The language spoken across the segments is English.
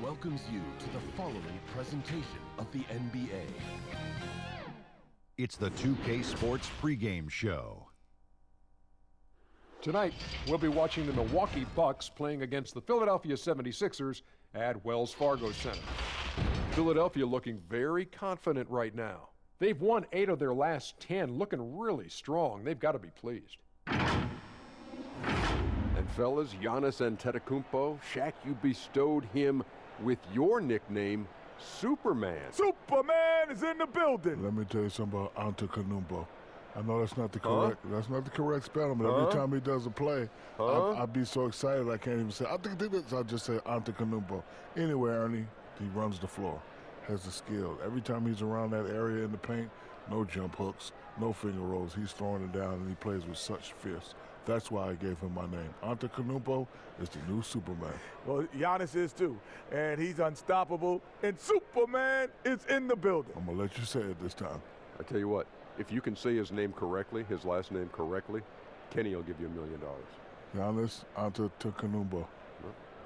welcomes you to the following presentation of the NBA. It's the 2K Sports pregame show. Tonight, we'll be watching the Milwaukee Bucks playing against the Philadelphia 76ers at Wells Fargo Center. Philadelphia looking very confident right now. They've won 8 of their last 10, looking really strong. They've got to be pleased. And fellas, Giannis Antetokounmpo, Shaq, you bestowed him with your nickname, Superman. Superman is in the building. Let me tell you something about Antetokounmpo. I know that's not the correct spelling, but every time he does a play, I'd be so excited I can't even say I'll just say Antetokounmpo. Anyway, Ernie, he runs the floor, has the skill. Every time he's around that area in the paint, no jump hooks, no finger rolls. He's throwing it down, and he plays with such fierce. That's why I gave him my name. Antetokounmpo is the new Superman. Well, Giannis is too, and he's unstoppable, and Superman is in the building. I'm going to let you say it this time. I tell you what, if you can say his name correctly, his last name correctly, Kenny will give you $1 million. Giannis Antetokounmpo. Well,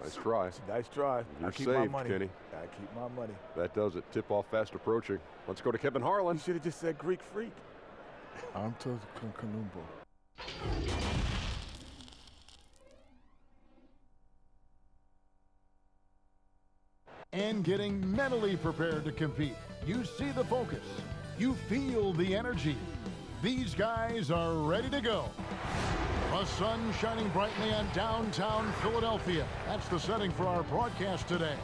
nice try. Nice try. You're I keep saved, my money. Kenny. I keep my money. That does it. Tip-off fast approaching. Let's go to Kevin Harlan. You should have just said Greek freak. Antetokounmpo. And getting mentally prepared to compete. You see the focus. You feel the energy. These guys are ready to go. The sun shining brightly on downtown Philadelphia. That's the setting for our broadcast today.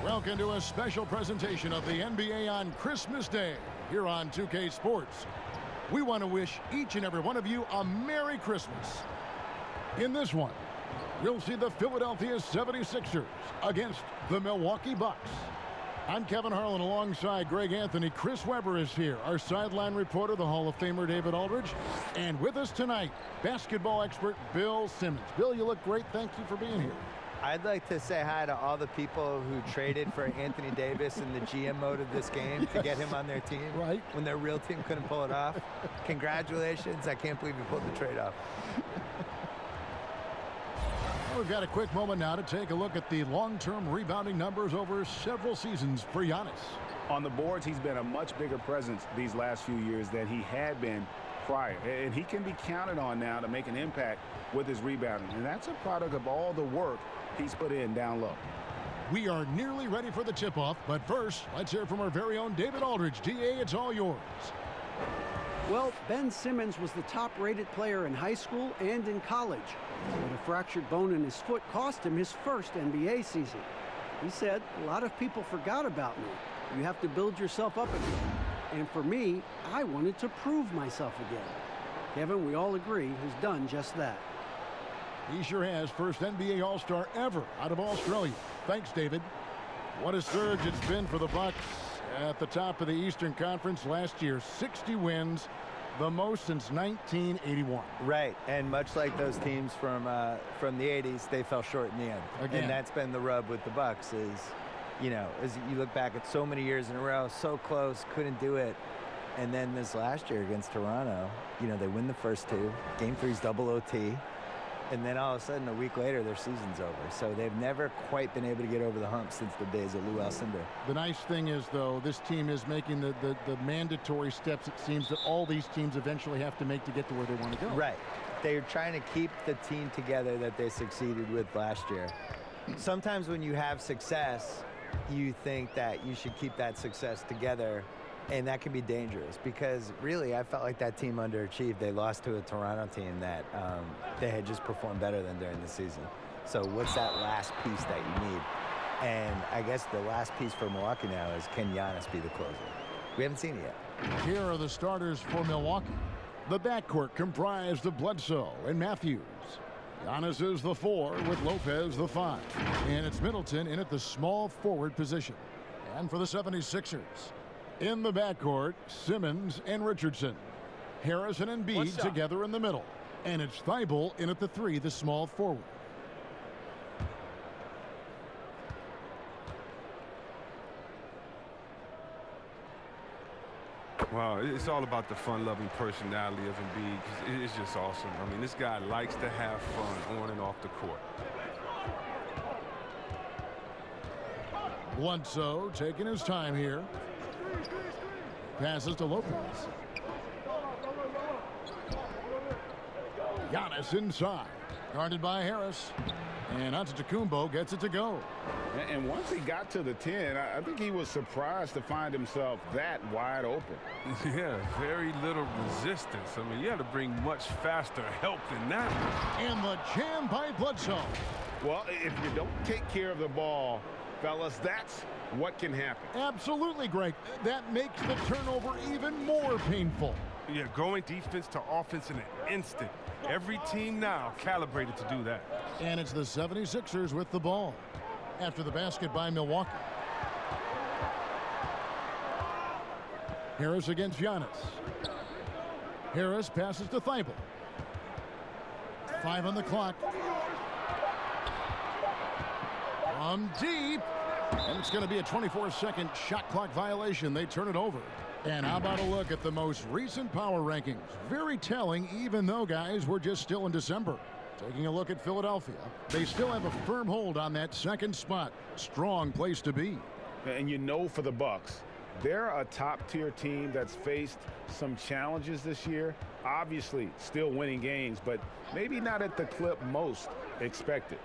Welcome to a special presentation of the NBA on Christmas Day here on 2K Sports. We want to wish each and every one of you a Merry Christmas. In this one, you'll see the Philadelphia 76ers against the Milwaukee Bucks. I'm Kevin Harlan alongside Greg Anthony. Chris Webber is here, our sideline reporter, the Hall of Famer David Aldridge. And with us tonight, basketball expert Bill Simmons. Bill, you look great. Thank you for being here. I'd like to say hi to all the people who traded for Anthony Davis in the GM mode of this game to get him on their team. Right. When their real team couldn't pull it off. Congratulations. I can't believe you pulled the trade off. We've got a quick moment now to take a look at the long-term rebounding numbers over several seasons for Giannis. On the boards, he's been a much bigger presence these last few years than he had been prior. And he can be counted on now to make an impact with his rebounding. And that's a product of all the work he's put in down low. We are nearly ready for the tip-off, but first, let's hear from our very own David Aldridge. DA, it's all yours. Well, Ben Simmons was the top-rated player in high school and in college, but a fractured bone in his foot cost him his first NBA season. He said, "A lot of people forgot about me. You have to build yourself up again. And for me, I wanted to prove myself again." Kevin, we all agree, he's done just that. He sure has. First NBA All-Star ever out of Australia. Thanks, David. What a surge it's been for the Bucks at the top of the Eastern Conference last year. 60 wins, the most since 1981. Right, and much like those teams from the 80s, they fell short in the end. Again. And that's been the rub with the Bucks is, you know, as you look back at so many years in a row, so close, couldn't do it. And then this last year against Toronto, you know, they win the first 2. Game 3's double OT. And then all of a sudden, a week later, their season's over. So they've never quite been able to get over the hump since the days of Lou Alcindor. The nice thing is, though, this team is making the mandatory steps, it seems, that all these teams eventually have to make to get to where they want to go. Right. They're trying to keep the team together that they succeeded with last year. Sometimes when you have success, you think that you should keep that success together, and that can be dangerous because really I felt like that team underachieved. They lost to a Toronto team that they had just performed better than during the season. So what's that last piece that you need? And I guess the last piece for Milwaukee now is, can Giannis be the closer? We haven't seen it yet. Here are the starters for Milwaukee. The backcourt comprised of Bledsoe and Matthews. Giannis is the 4 with Lopez the 5. And it's Middleton in at the small forward position. And for the 76ers, in the backcourt, Simmons and Richardson. Harrison and Embiid together in the middle. And it's Thibault in at the 3, the small forward. Wow, it's all about the fun-loving personality of Embiid. It's just awesome. I mean, this guy likes to have fun on and off the court. Bledsoe taking his time here. Passes to Lopez. Giannis inside. Guarded by Harris. And Antetokounmpo gets it to go. And once he got to the 10, I think he was surprised to find himself that wide open. Yeah, very little resistance. I mean, you had to bring much faster help than that. And the jam by Bledsoe. Well, if you don't take care of the ball, fellas, that's what can happen. Absolutely, Greg. That makes the turnover even more painful. Yeah, going defense to offense in an instant. Every team now calibrated to do that. And it's the 76ers with the ball after the basket by Milwaukee. Harris against Giannis. Harris passes to Thibault. 5 on the clock. From deep. And it's going to be a 24-second shot clock violation. They turn it over. And how about a look at the most recent power rankings? Very telling, even though, guys, we're just still in December. Taking a look at Philadelphia, they still have a firm hold on that second spot. Strong place to be. And you know, for the Bucks, they're a top-tier team that's faced some challenges this year. Obviously, still winning games, but maybe not at the clip most expected.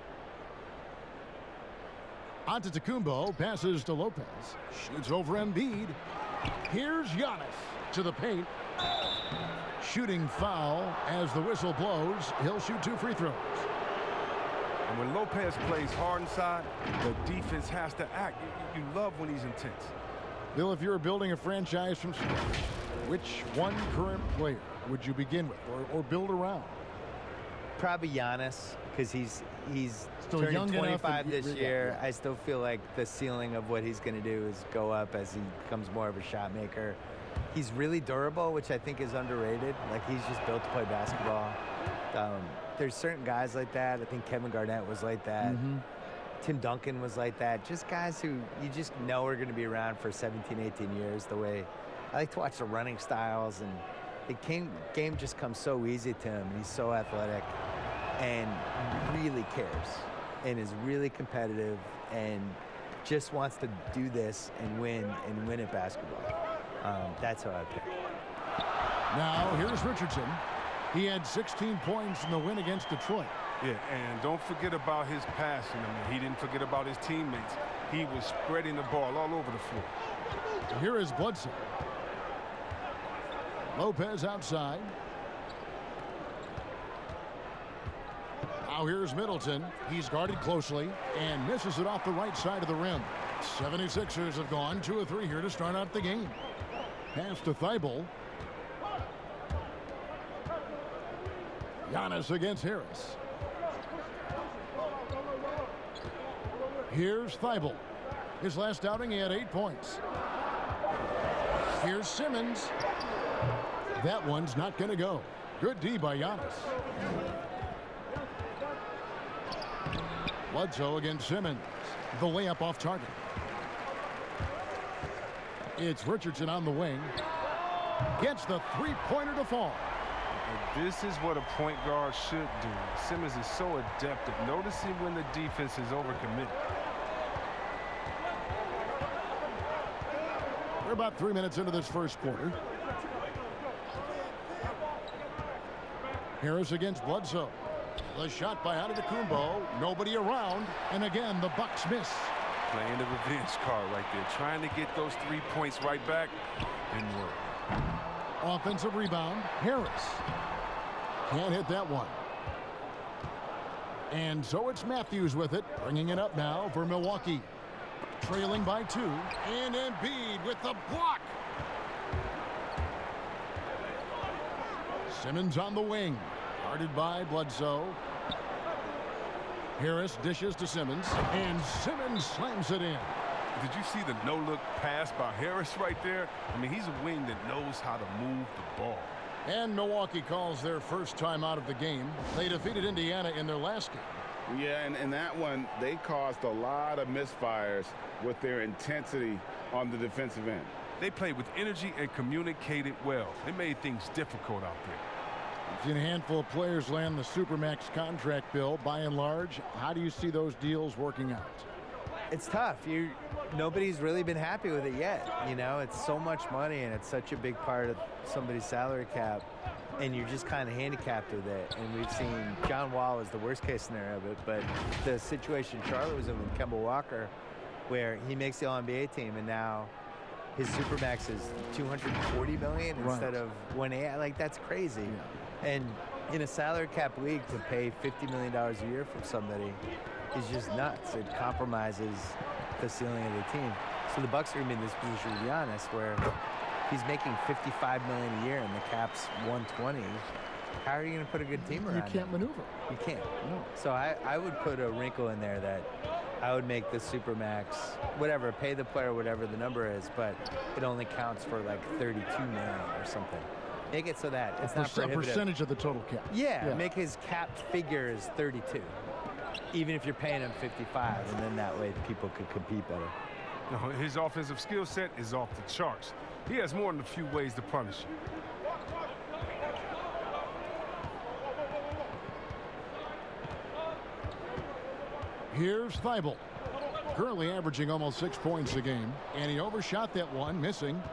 Antetokounmpo passes to Lopez. Shoots over Embiid. Here's Giannis to the paint. Shooting foul as the whistle blows. He'll shoot 2 free throws. And when Lopez plays hard inside, the defense has to act. You love when he's intense. Bill, if you were building a franchise from scratch, which one current player would you begin with or build around? Probably Giannis, because he's still turning young 25 this year. Yeah. I still feel like the ceiling of what he's going to do is go up as he becomes more of a shot maker. He's really durable, which I think is underrated. Like, he's just built to play basketball. There's certain guys like that. I think Kevin Garnett was like that. Tim Duncan was like that. Just guys who you just know are going to be around for 17, 18 years. The way I like to watch the running styles, and the game just comes so easy to him. And he's so athletic and really cares and is really competitive and just wants to do this and win at basketball. That's how I pick. Now, here's Richardson. He had 16 points in the win against Detroit. Yeah, and don't forget about his passing. I mean, he didn't forget about his teammates. He was spreading the ball all over the floor. Here is Bledsoe. Lopez outside. Now here's Middleton. He's guarded closely and misses it off the right side of the rim. 76ers have gone 2 of 3 here to start out the game. Pass to Thibault. Giannis against Harris. Here's Thibault. His last outing, he had 8 points. Here's Simmons. That one's not going to go. Good D by Giannis. Bledsoe against Simmons. The layup off target. It's Richardson on the wing. Gets the three-pointer to fall. This is what a point guard should do. Simmons is so adept at noticing when the defense is overcommitted. We're about 3 minutes into this first quarter. Harris against Bledsoe. The shot by Antetokounmpo. Nobody around. And again, the Bucks miss. Playing the revenge card right there. Trying to get those 3 points right back. Didn't work. Offensive rebound. Harris. Can't hit that one. And so it's Matthews with it. Bringing it up now for Milwaukee. Trailing by 2. And Embiid with the block. Simmons on the wing. Guarded by Bledsoe. Harris dishes to Simmons. And Simmons slams it in. Did you see the no-look pass by Harris right there? I mean, he's a wing that knows how to move the ball. And Milwaukee calls their first time out of the game. They defeated Indiana in their last game. Yeah, and in that one, they caused a lot of misfires with their intensity on the defensive end. They played with energy and communicated well. They made things difficult out there. We've seen a handful of players land the Supermax contract bill. By and large, how do you see those deals working out? It's tough. nobody's really been happy with it yet. You know, it's so much money and it's such a big part of somebody's salary cap, and you're just kind of handicapped with it. And we've seen John Wall was the worst case scenario of it, but the situation Charlotte was in with Kemba Walker, where he makes the All-NBA team and now his supermax is $240 million instead of 180. Like, that's crazy. Yeah. And in a salary cap league, to pay $50 million a year for somebody is just nuts. It compromises the ceiling of the team. So the Bucks are going to be in this position, to be honest, where he's making $55 million a year and the cap's $120. How are you going to put a good team around You can't maneuver. You can't. No. So I would put a wrinkle in there that I would make the supermax, whatever, pay the player whatever the number is, but it only counts for like $32 million or something. Make it so that it's not prohibitive. A percentage of the total cap. Yeah, make his capped figure is 32, even if you're paying him 55, and then that way people could compete better. No, his offensive skill set is off the charts. He has more than a few ways to punish you. Here's Thibault, currently averaging almost 6 points a game, and he overshot that one, missing.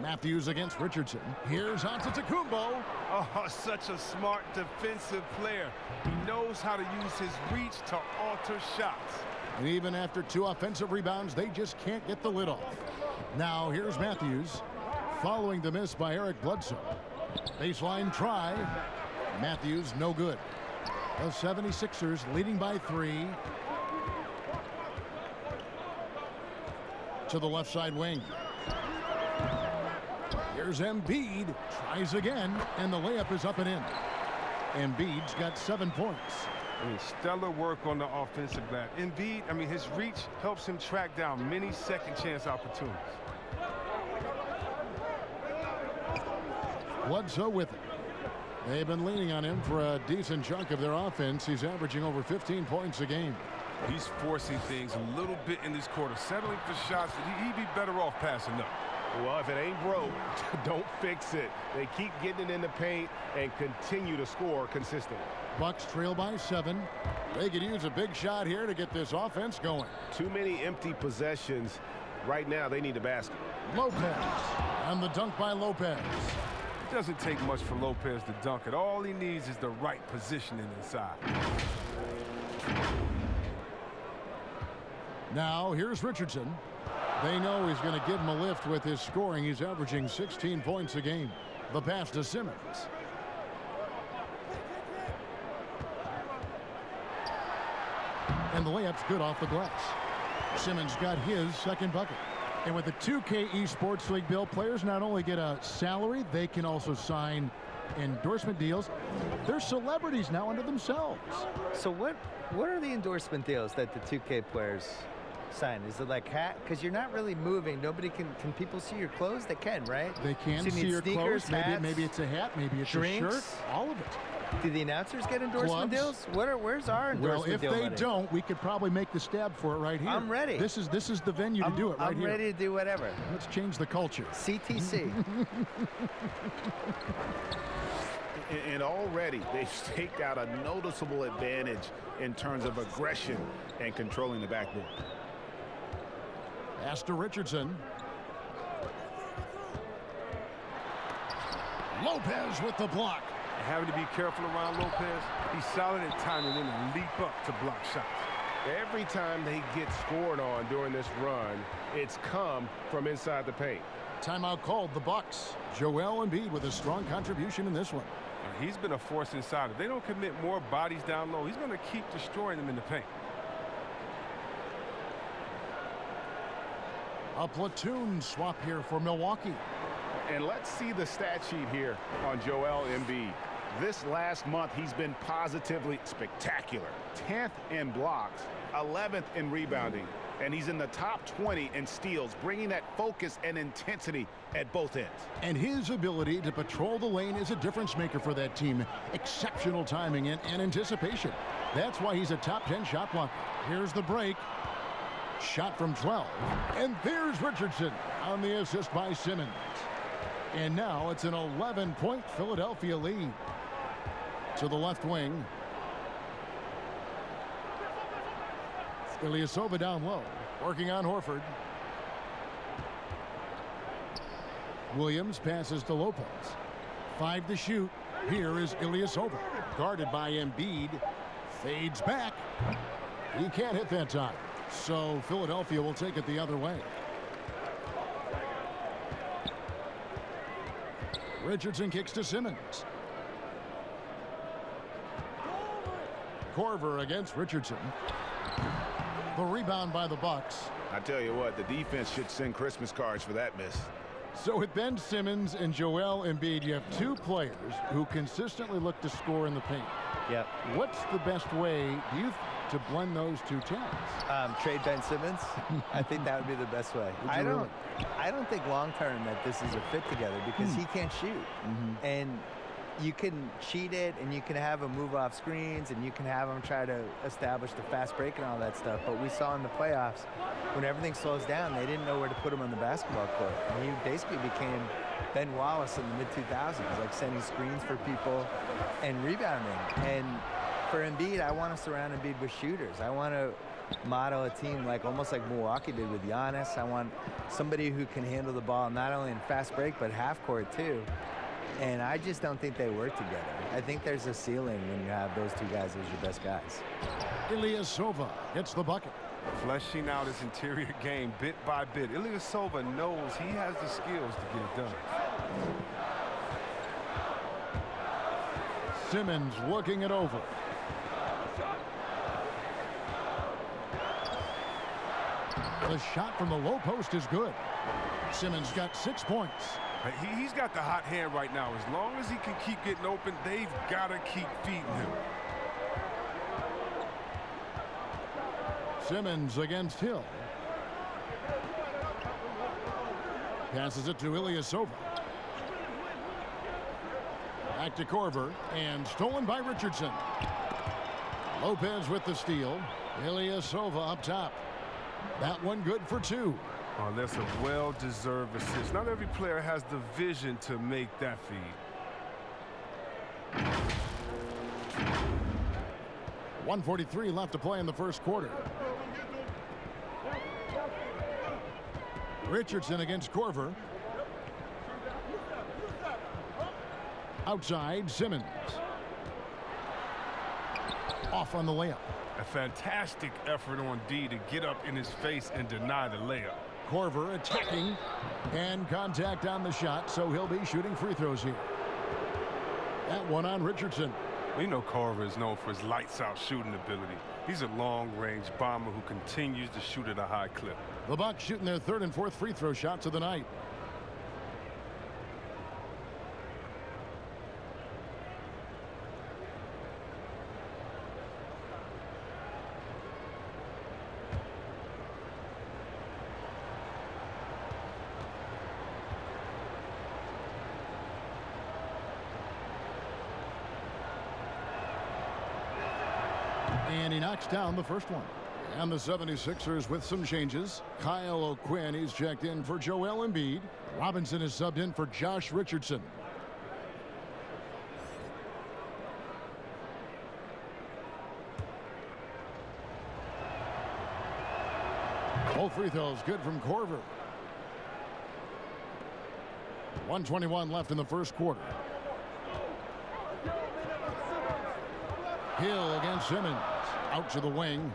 Matthews against Richardson. Here's Antetokounmpo. Oh, such a smart defensive player. He knows how to use his reach to alter shots. And even after 2 offensive rebounds, they just can't get the lid off. Now here's Matthews, following the miss by Eric Bledsoe. Baseline try. Matthews, no good. The 76ers leading by 3. To the left side wing. Here's Embiid, tries again, and the layup is up and in. Embiid's got 7 points. I mean, stellar work on the offensive glass. Embiid, I mean, his reach helps him track down many second chance opportunities. Bledsoe with it. They've been leaning on him for a decent chunk of their offense. He's averaging over 15 points a game. He's forcing things a little bit in this quarter, settling for shots that he'd be better off passing up. Well, if it ain't broke, don't fix it. They keep getting it in the paint and continue to score consistently. Bucks trail by 7. They could use a big shot here to get this offense going. Too many empty possessions. Right now, they need a basket. Lopez, and the dunk by Lopez. It doesn't take much for Lopez to dunk it. All he needs is the right positioning inside. Now, here's Richardson. They know he's going to give him a lift with his scoring. He's averaging 16 points a game. The pass to Simmons. And the layup's good off the glass. Simmons got his second bucket. And with the 2K Esports League, Bill, players not only get a salary, they can also sign endorsement deals. They're celebrities now unto themselves. So what are the endorsement deals that the 2K players sign? Is it like hat? Because you're not really moving. Nobody can people see your clothes? They can, right? They can so see your sneakers, clothes. Maybe it's a hat. Maybe it's drinks, a shirt. All of it. Do the announcers get endorsement deals? Where's our endorsement deal? Well, if they don't, we could probably make the stab for it right here. I'm ready. This is the venue to do it right here. I'm ready to do whatever. Let's change the culture. CTC. And already they've staked out a noticeable advantage in terms of aggression and controlling the backboard. Pass to Richardson. Lopez with the block. Having to be careful around Lopez. He's solid at timing when to leap up to block shots. Every time they get scored on during this run, it's come from inside the paint. Timeout called, the Bucks. Joel Embiid with a strong contribution in this one. He's been a force inside. If they don't commit more bodies down low, he's going to keep destroying them in the paint. A platoon swap here for Milwaukee. And let's see the stat sheet here on Joel Embiid. This last month, he's been positively spectacular. 10th in blocks, 11th in rebounding, and he's in the top 20 in steals, bringing that focus and intensity at both ends. And his ability to patrol the lane is a difference maker for that team. Exceptional timing and anticipation. That's why he's a top 10 shot blocker. Here's the break. Shot from 12. And there's Richardson on the assist by Simmons. And now it's an 11-point Philadelphia lead. To the left wing. Ilyasova down low, working on Horford. Williams passes to Lopez. 5 to shoot. Here is Ilyasova, guarded by Embiid. Fades back. He can't hit that time. So Philadelphia will take it the other way. Richardson kicks to Simmons. Korver against Richardson. The rebound by the Bucks. I tell you what, the defense should send Christmas cards for that miss. So with Ben Simmons and Joel Embiid, you have 2 players who consistently look to score in the paint. Yep. What's the best way, to blend those 2 talents? Trade Ben Simmons. I think that would be the best way. I don't think long term that this is a fit together because he can't shoot. And you can cheat it, and you can have him move off screens, and you can have him try to establish the fast break and all that stuff. But we saw in the playoffs, when everything slows down, they didn't know where to put him on the basketball court. And he basically became Ben Wallace in the mid-2000s, like sending screens for people and rebounding. And for Embiid, I want to surround Embiid with shooters. I want to model a team almost like Milwaukee did with Giannis. I want somebody who can handle the ball not only in fast break, but half court too. And I just don't think they work together. I think there's a ceiling when you have those 2 guys as your best guys. Ilyasova hits the bucket. Fleshing out his interior game bit by bit. Ilyasova knows he has the skills to get it done. Simmons looking it over. The shot from the low post is good. Simmons got 6 points. He's got the hot hand right now. As long as he can keep getting open, they've got to keep feeding him. Simmons against Hill. Passes it to Ilyasova. Back to Korver, and stolen by Richardson. Lopez with the steal. Ilyasova up top. That one good for 2. Oh, that's a well-deserved assist. Not every player has the vision to make that feed. 1:43 left to play in the first quarter. Richardson against Korver. Outside, Simmons. Off on the layup. A fantastic effort on D to get up in his face and deny the layup. Korver attacking, and contact on the shot, so he'll be shooting free throws here. That one on Richardson. We know Korver is known for his lights-out shooting ability. He's a long-range bomber who continues to shoot at a high clip. The Bucks shooting their 3rd and 4th free throw shots of the night. And he knocks down the first one. And the 76ers with some changes. Kyle O'Quinn, he's checked in for Joel Embiid. Robinson is subbed in for Josh Richardson. Both free throws good from Korver. 1:21 left in the first quarter. Hill against Simmons. Out to the wing.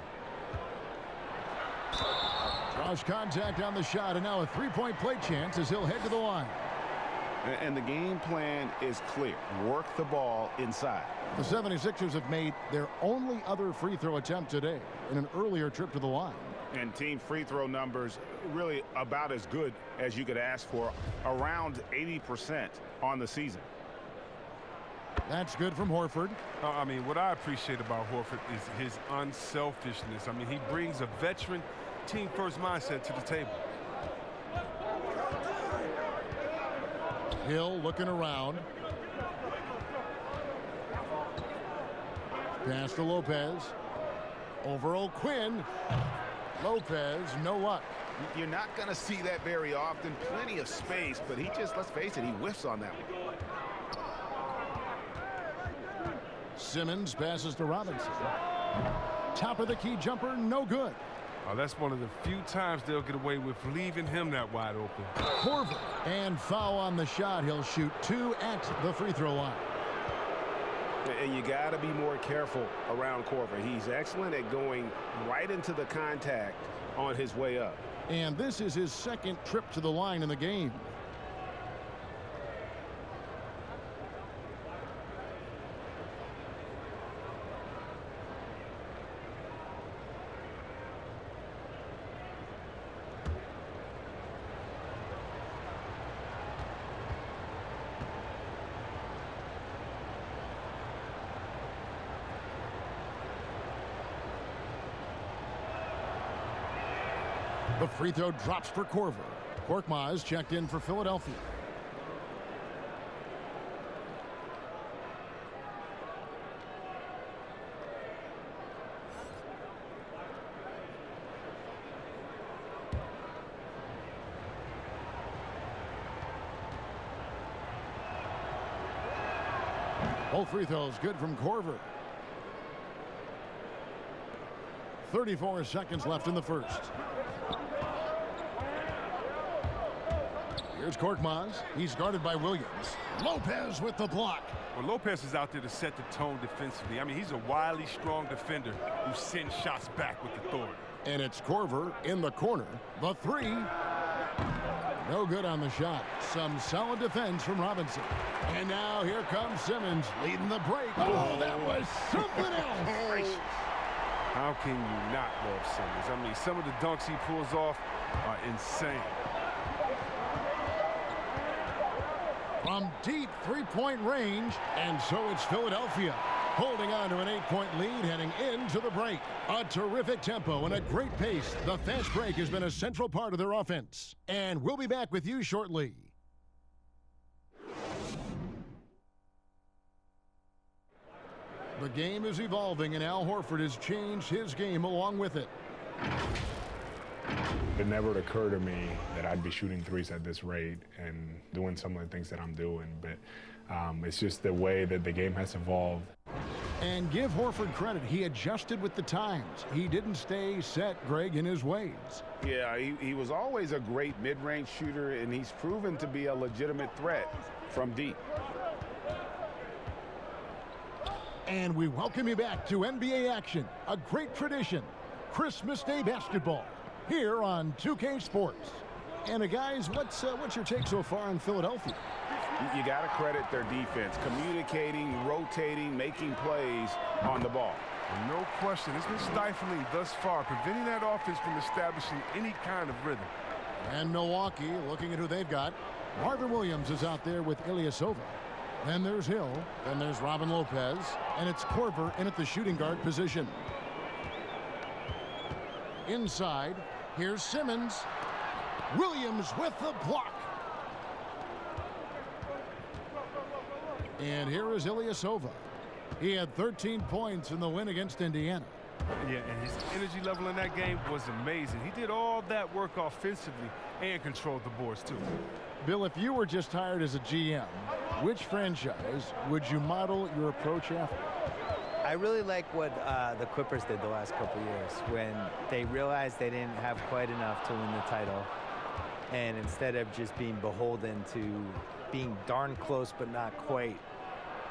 Draws contact on the shot, and now a 3-point play chance as he'll head to the line. And the game plan is clear. Work the ball inside. The 76ers have made their only other free throw attempt today in an earlier trip to the line. And team free throw numbers really about as good as you could ask for, around 80% on the season. That's good from Horford. I mean, what I appreciate about Horford is his unselfishness. I mean, he brings a veteran team-first mindset to the table. Hill looking around. Pass to Lopez. Over O'Quinn. Lopez, no luck. You're not going to see that very often. Plenty of space, but he just, let's face it, he whiffs on that one. Simmons passes to Robinson. Top of the key jumper, no good. Oh, that's one of the few times they'll get away with leaving him that wide open. Korver, and foul on the shot. He'll shoot 2 at the free throw line. And you got to be more careful around Korver. He's excellent at going right into the contact on his way up. And this is his second trip to the line in the game. The free throw drops for Korver. Korkmaz checked in for Philadelphia. Both free throws good from Korver. 34 seconds left in the first. Here's Korkmaz. He's guarded by Williams. Lopez with the block. Well, Lopez is out there to set the tone defensively. I mean, he's a wildly strong defender who sends shots back with authority. And it's Korver in the corner. The three. No good on the shot. Some solid defense from Robinson. And now here comes Simmons leading the break. Oh, that was something else. How can you not love Simmons? I mean, some of the dunks he pulls off are insane. From deep three-point range, and so it's Philadelphia holding on to an 8-point lead heading into the break. A terrific tempo and a great pace. The fast break has been a central part of their offense. And we'll be back with you shortly. The game is evolving, and Al Horford has changed his game along with it. It never occurred to me that I'd be shooting threes at this rate and doing some of the things that I'm doing, but it's just the way that the game has evolved. And give Horford credit. He adjusted with the times. He didn't stay set, Greg, in his ways. Yeah, he was always a great mid-range shooter, and he's proven to be a legitimate threat from deep. And we welcome you back to NBA action, a great tradition, Christmas Day basketball, here on 2K Sports. And guys, what's your take so far on Philadelphia? You got to credit their defense, communicating, rotating, making plays on the ball. No question, it's been stifling thus far, preventing that offense from establishing any kind of rhythm. And Milwaukee, looking at who they've got, Marvin Williams is out there with Ilyasova. Then there's Hill, then there's Robin Lopez, and it's Korver in at the shooting guard position. Inside, here's Simmons. Williams with the block. And here is Ilyasova. He had 13 points in the win against Indiana. Yeah, and his energy level in that game was amazing. He did all that work offensively and controlled the boards, too. Bill, if you were just hired as a GM, which franchise would you model your approach after? I really like what the Clippers did the last couple years when they realized they didn't have quite enough to win the title. And instead of just being beholden to being darn close but not quite,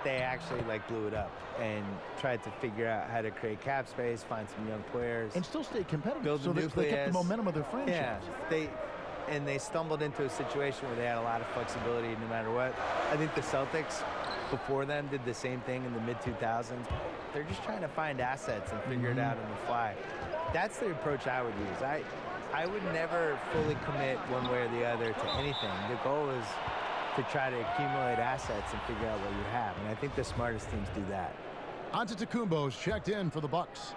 they actually blew it up and tried to figure out how to create cap space, find some young players. And still stay competitive, build so they kept the momentum of their franchise. Yeah, they stumbled into a situation where they had a lot of flexibility no matter what. I think the Celtics before them did the same thing in the mid-2000s. They're just trying to find assets and figure it out on the fly. That's the approach I would use. I would never fully commit one way or the other to anything. The goal is to try to accumulate assets and figure out what you have. And I think the smartest teams do that. Antetokounmpo's checked in for the Bucks.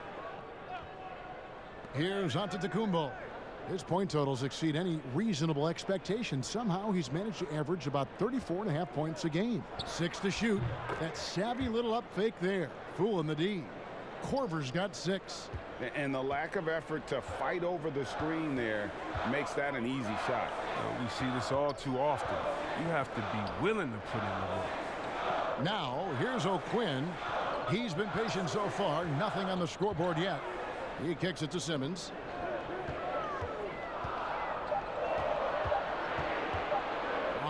Here's Antetokounmpo. His point totals exceed any reasonable expectations. Somehow he's managed to average about 34.5 points a game. 6 to shoot. That savvy little up fake there. Fooling the D. Korver's got 6. And the lack of effort to fight over the screen there makes that an easy shot. We see this all too often. You have to be willing to put in the work. Now, here's O'Quinn. He's been patient so far. Nothing on the scoreboard yet. He kicks it to Simmons.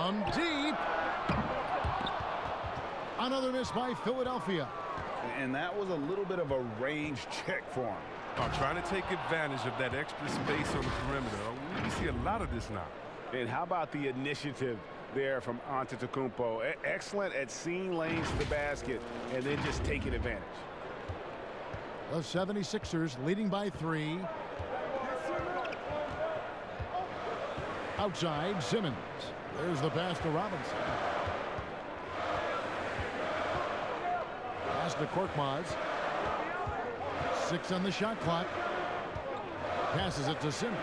From deep. Another miss by Philadelphia. And that was a little bit of a range check for him. Trying to take advantage of that extra space on the perimeter. We see a lot of this now. And how about the initiative there from Antetokounmpo? Excellent at seeing lanes to the basket and then just taking advantage. The 76ers leading by 3. Outside, Simmons. There's the pass to Robinson. Pass to Korkmaz. 6 on the shot clock. Passes it to Simmons.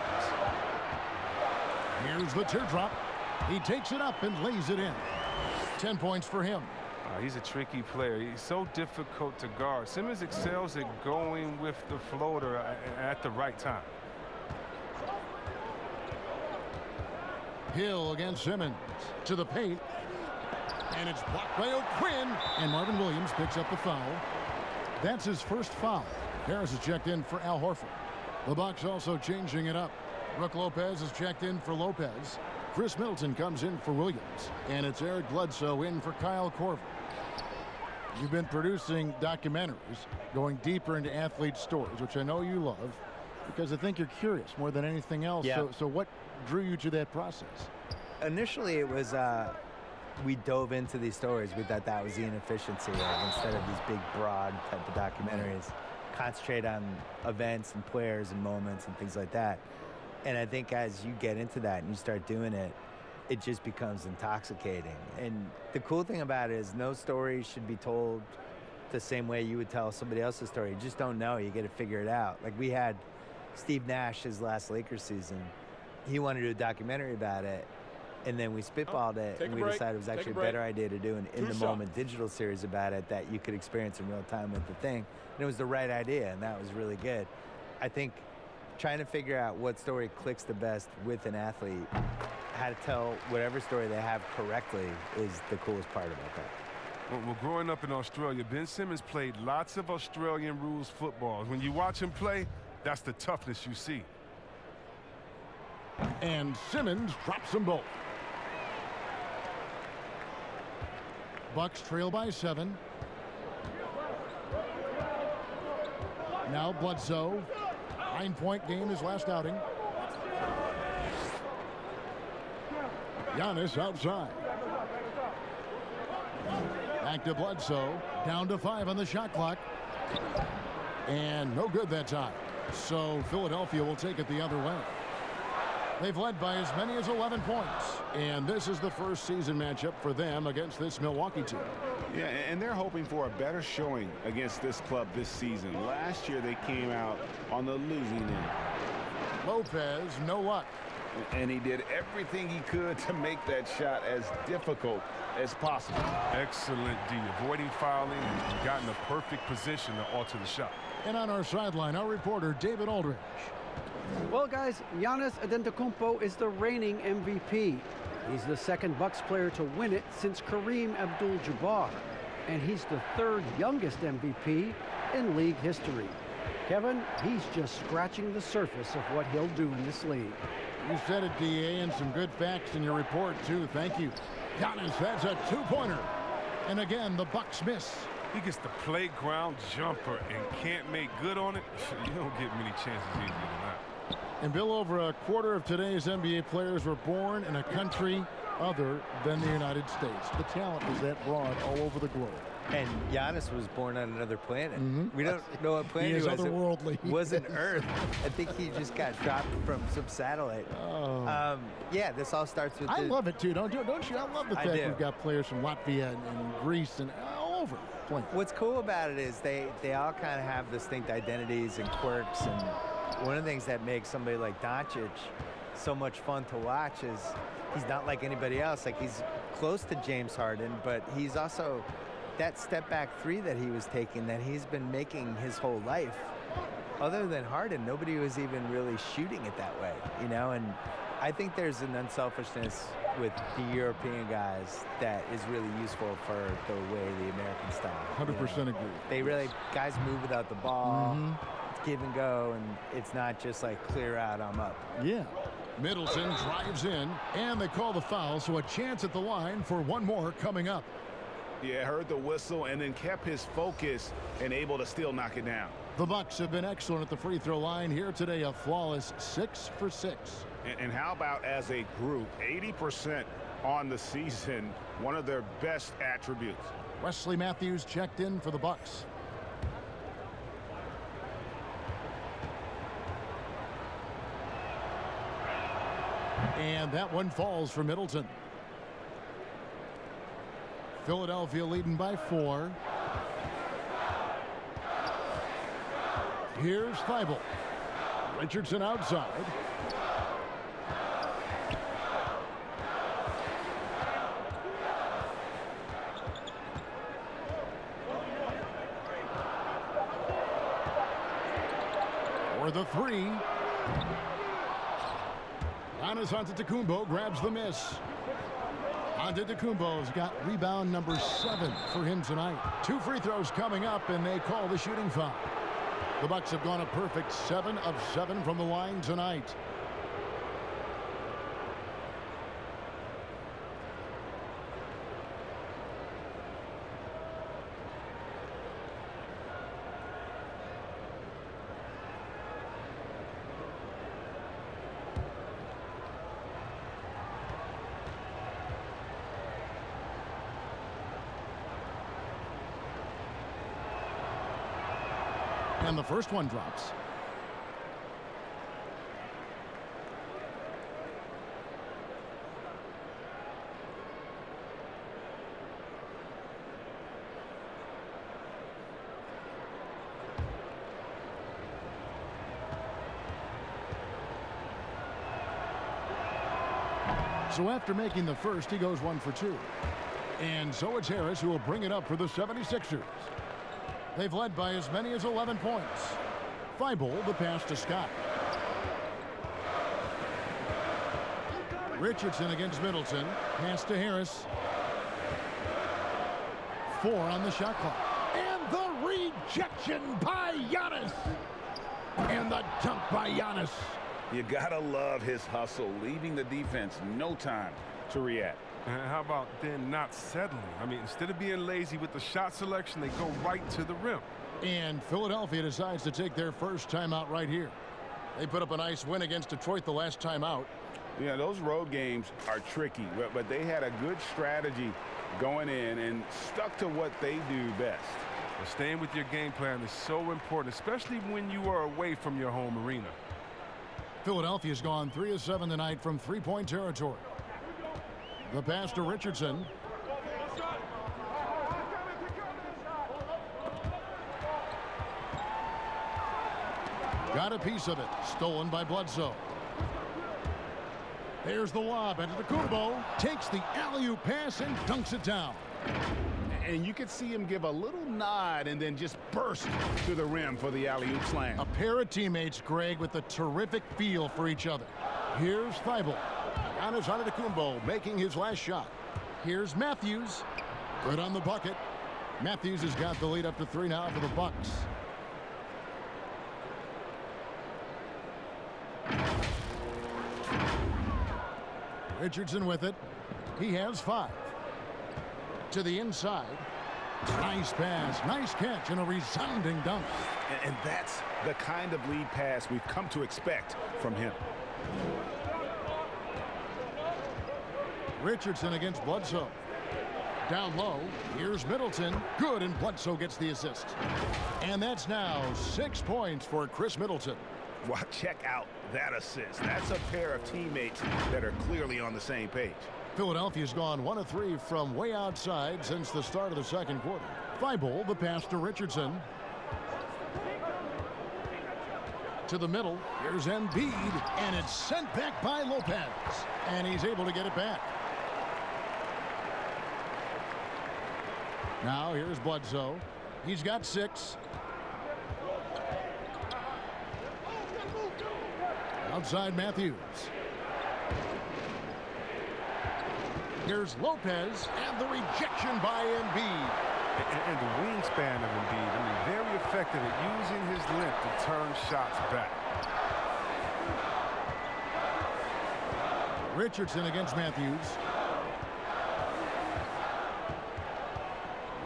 Here's the teardrop. He takes it up and lays it in. 10 points for him. He's a tricky player. He's so difficult to guard. Simmons excels at going with the floater at the right time. Hill against Simmons to the paint. And it's blocked by O'Quinn. And Marvin Williams picks up the foul. That's his first foul. Harris is checked in for Al Horford. The Bucks also changing it up. Brook Lopez is checked in for Lopez. Chris Middleton comes in for Williams. And it's Eric Bledsoe in for Kyle Korver. You've been producing documentaries going deeper into athlete stories, which I know you love, because I think you're curious more than anything else. Yeah. So what drew you to that process? Initially, it was we dove into these stories. We thought that was the inefficiency of, instead of these big, broad type of documentaries, concentrate on events and players and moments and things like that. And I think as you get into that and you start doing it, it just becomes intoxicating. And the cool thing about it is no story should be told the same way you would tell somebody else's story. You just don't know. You got to figure it out. Like we had Steve Nash, his last Lakers season. He wanted to do a documentary about it. And then we spitballed it, and we decided it was actually a better idea to do an in-the-moment digital series about it that you could experience in real time with the thing. And it was the right idea, and that was really good. I think trying to figure out what story clicks the best with an athlete, how to tell whatever story they have correctly is the coolest part about that. Well, growing up in Australia, Ben Simmons played lots of Australian rules footballs. When you watch him play, that's the toughness you see. And Simmons drops them both. Bucks trail by 7. Now Bledsoe. 9-point game his last outing. Giannis outside. Back to Bledsoe. Down to 5 on the shot clock. And no good that time. So Philadelphia will take it the other way. They've led by as many as 11 points. And this is the first season matchup for them against this Milwaukee team. Yeah, and they're hoping for a better showing against this club this season. Last year, they came out on the losing end. Lopez, no luck. And he did everything he could to make that shot as difficult as possible. Excellent D, avoiding fouling and got in a perfect position to alter the shot. And on our sideline, our reporter, David Aldridge. Well, guys, Giannis Antetokounmpo is the reigning MVP. He's the second Bucks player to win it since Kareem Abdul-Jabbar. And he's the third youngest MVP in league history. Kevin, he's just scratching the surface of what he'll do in this league. You said it, D.A., and some good facts in your report, too. Thank you. Giannis, that's a 2-pointer. And again, the Bucks miss. He gets the playground jumper and can't make good on it. You don't get many chances easier than that. And Bill, over a quarter of today's NBA players were born in a country other than the United States. The talent is that broad all over the globe. And Giannis was born on another planet. We don't know what planet he is he was. Otherworldly. It wasn't Earth. I think he just got dropped from some satellite. Yeah, this all starts with. I love it too, don't you? I love the fact we've got players from Latvia and Greece and all over playing. What's cool about it is they all kind of have distinct identities and quirks, and one of the things that makes somebody like Doncic so much fun to watch is he's not like anybody else. Like, he's close to James Harden, but he's also that step back three that he was taking that he's been making his whole life. Other than Harden, nobody was even really shooting it that way, you know? And I think there's an unselfishness with the European guys that is really useful for the way the American style. 100% agree. They really, guys move without the ball. It's give and go, and it's not just like clear out, I'm up. Yeah. Middleton drives in, and they call the foul, so a chance at the line for one more coming up. Yeah, heard the whistle and then kept his focus and able to still knock it down. The Bucks have been excellent at the free throw line here today, a flawless 6 for 6. And how about as a group, 80% on the season, one of their best attributes. Wesley Matthews checked in for the Bucks. And that one falls for Middleton. Philadelphia leading by 4. Here's Thibault. Richardson outside. For the 3. Giannis Antetokounmpo grabs the miss. Antetokounmpo's got rebound number 7 for him tonight. 2 free throws coming up, and they call the shooting foul. The Bucks have gone a perfect 7 of 7 from the line tonight. And the first one drops. So after making the first, he goes 1 for 2. And so it's Harris who will bring it up for the 76ers. They've led by as many as 11 points. Thibault, the pass to Scott. Richardson against Middleton. Pass to Harris. 4 on the shot clock. And the rejection by Giannis. And the dunk by Giannis. You gotta love his hustle, leaving the defense no time to react. And how about then not settling? I mean, instead of being lazy with the shot selection, they go right to the rim. And Philadelphia decides to take their first timeout right here. They put up a nice win against Detroit the last time out. Yeah, those road games are tricky, but they had a good strategy going in and stuck to what they do best. Well, staying with your game plan is so important, especially when you are away from your home arena. Philadelphia's gone 3 of 7 tonight from three-point territory. The pass to Richardson. Got a piece of it. Stolen by Bledsoe. There's the lob. Antetokounmpo takes the alley-oop pass and dunks it down. And you could see him give a little nod and then just burst to the rim for the alley-oop slam. A pair of teammates, Greg, with a terrific feel for each other. Here's Thibault. Giannis Antetokounmpo making his last shot. Here's Matthews. Good on the bucket. Matthews has got the lead up to 3 now for the Bucks. Richardson with it. He has 5. To the inside. Nice pass, nice catch, and a resounding dunk. And that's the kind of lead pass we've come to expect from him. Richardson against Bledsoe. Down low, here's Middleton. Good, and Bledsoe gets the assist. And that's now 6 points for Chris Middleton. Well, check out that assist. That's a pair of teammates that are clearly on the same page. Philadelphia's gone 1 of 3 from way outside since the start of the second quarter. Thibault, the pass to Richardson. To the middle, here's Embiid, and it's sent back by Lopez. And he's able to get it back. Now here's Bledsoe. He's got 6. Outside Matthews. Here's Lopez, and the rejection by Embiid. And the wingspan of Embiid, I mean, very effective at using his length to turn shots back. Richardson against Matthews.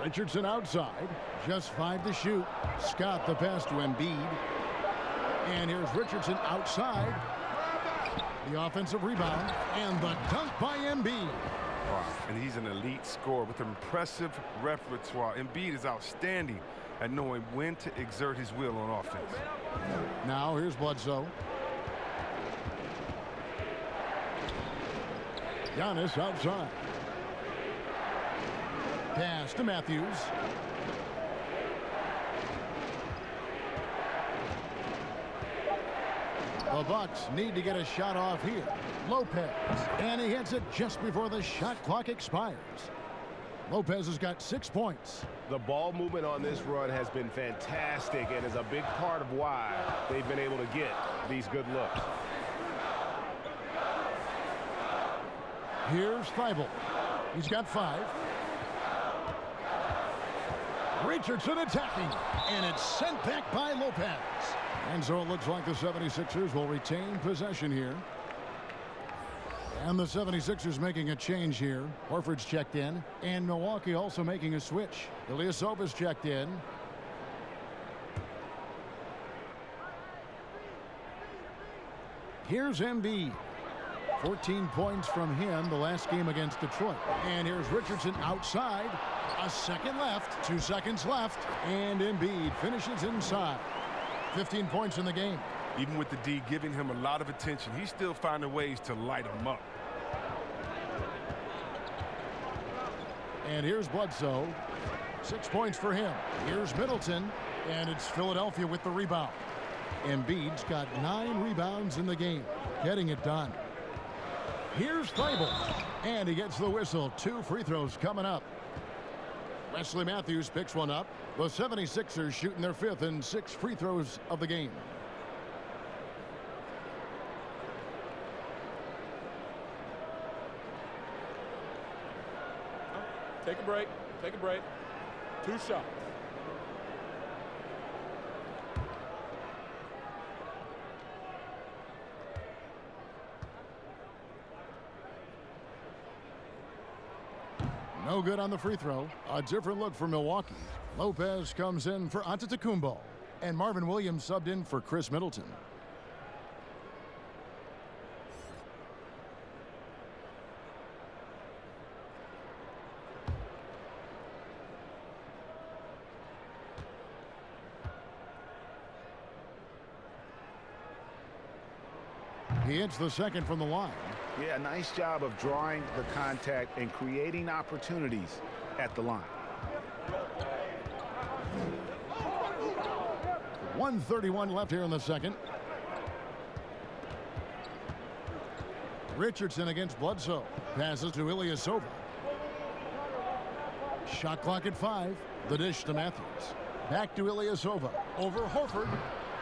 Richardson outside. Just 5 to shoot. Scott the pass to Embiid. And here's Richardson outside. The offensive rebound. And the dunk by Embiid. Wow. And he's an elite scorer with impressive repertoire. Embiid is outstanding at knowing when to exert his will on offense. Now here's Bledsoe. Giannis outside. Pass to Matthews. The Bucks need to get a shot off here. Lopez, and he hits it just before the shot clock expires. Lopez has got 6 points. The ball movement on this run has been fantastic and is a big part of why they've been able to get these good looks. Here's Thibault. He's got 5. Richardson attacking, and it's sent back by Lopez. And so it looks like the 76ers will retain possession here. And the 76ers making a change here. Horford's checked in, and Milwaukee also making a switch. Ilyasova's checked in. Here's Embiid. 14 points from him the last game against Detroit. And here's Richardson outside. A second left. 2 seconds left. And Embiid finishes inside. 15 points in the game. Even with the D giving him a lot of attention, he's still finding ways to light him up. And here's Bledsoe. 6 points for him. Here's Middleton. And it's Philadelphia with the rebound. Embiid's got 9 rebounds in the game. Getting it done. Here's Thibault. And he gets the whistle. 2 free throws coming up. Wesley Matthews picks one up. The 76ers shooting their 5th and 6 free throws of the game. Take a break. Take a break. 2 shots. No good on the free throw. A different look for Milwaukee. Lopez comes in for Antetokounmpo. And Marvin Williams subbed in for Chris Middleton. He hits the second from the line. Yeah, nice job of drawing the contact and creating opportunities at the line. 1:31 left here in the second. Richardson against Bledsoe. Passes to Ilyasova. Shot clock at 5. The dish to Matthews. Back to Ilyasova. Over Horford.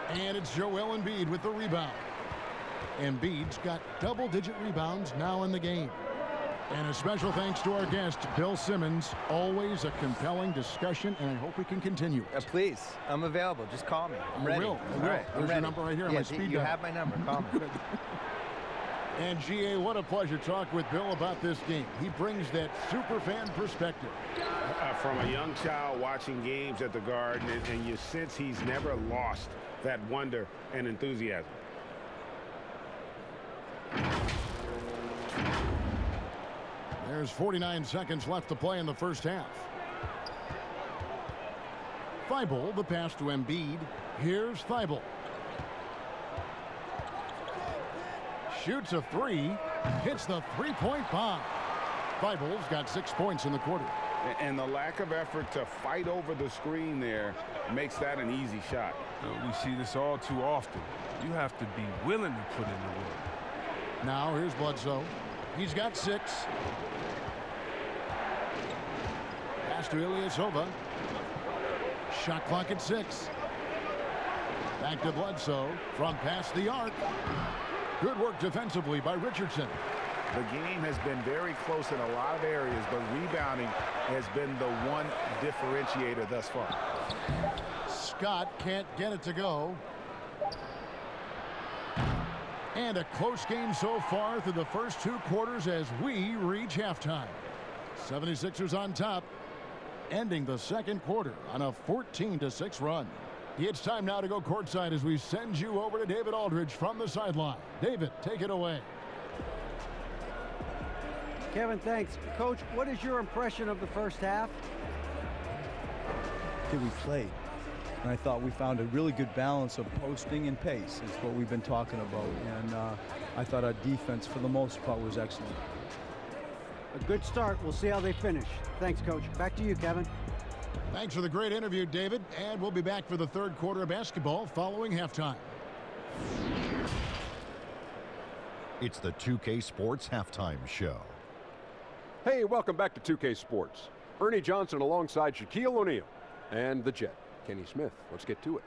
And it's Joel Embiid with the rebound. Embiid's got double-digit rebounds now in the game. And a special thanks to our guest, Bill Simmons. Always a compelling discussion, and I hope we can continue it. Please, I'm available. Just call me. I'm ready. I will. All right, There's your number right here on my speed You dial. have my number. Call me. And GA, what a pleasure to talk with Bill about this game. He brings that super fan perspective. From a young child watching games at the Garden, and you sense he's never lost that wonder and enthusiasm. There's 49 seconds left to play in the first half. Thibault, the pass to Embiid. Here's Thibault. Shoots a 3. Hits the three-point bomb. Thibault's got 6 points in the quarter. And the lack of effort to fight over the screen there makes that an easy shot. We see this all too often. You have to be willing to put in the work. Now here's Bledsoe. He's got 6. Pass to Ilyasova. Shot clock at 6. Back to Bledsoe from past the arc. Good work defensively by Richardson. The game has been very close in a lot of areas, but rebounding has been the one differentiator thus far. Scott can't get it to go. And a close game so far through the first 2 quarters as we reach halftime. 76ers on top, ending the second quarter on a 14-6 run. It's time now to go courtside as we send you over to David Aldridge from the sideline. David, take it away. Kevin, thanks. Coach, what is your impression of the first half? We played. And I thought we found a really good balance of posting and pace is what we've been talking about. And I thought our defense, for the most part, was excellent. A good start. We'll see how they finish. Thanks, Coach. Back to you, Kevin. Thanks for the great interview, David. And we'll be back for the third quarter of basketball following halftime. It's the 2K Sports Halftime Show. Hey, welcome back to 2K Sports. Ernie Johnson alongside Shaquille O'Neal and the Jet, Kenny Smith. Let's get to it.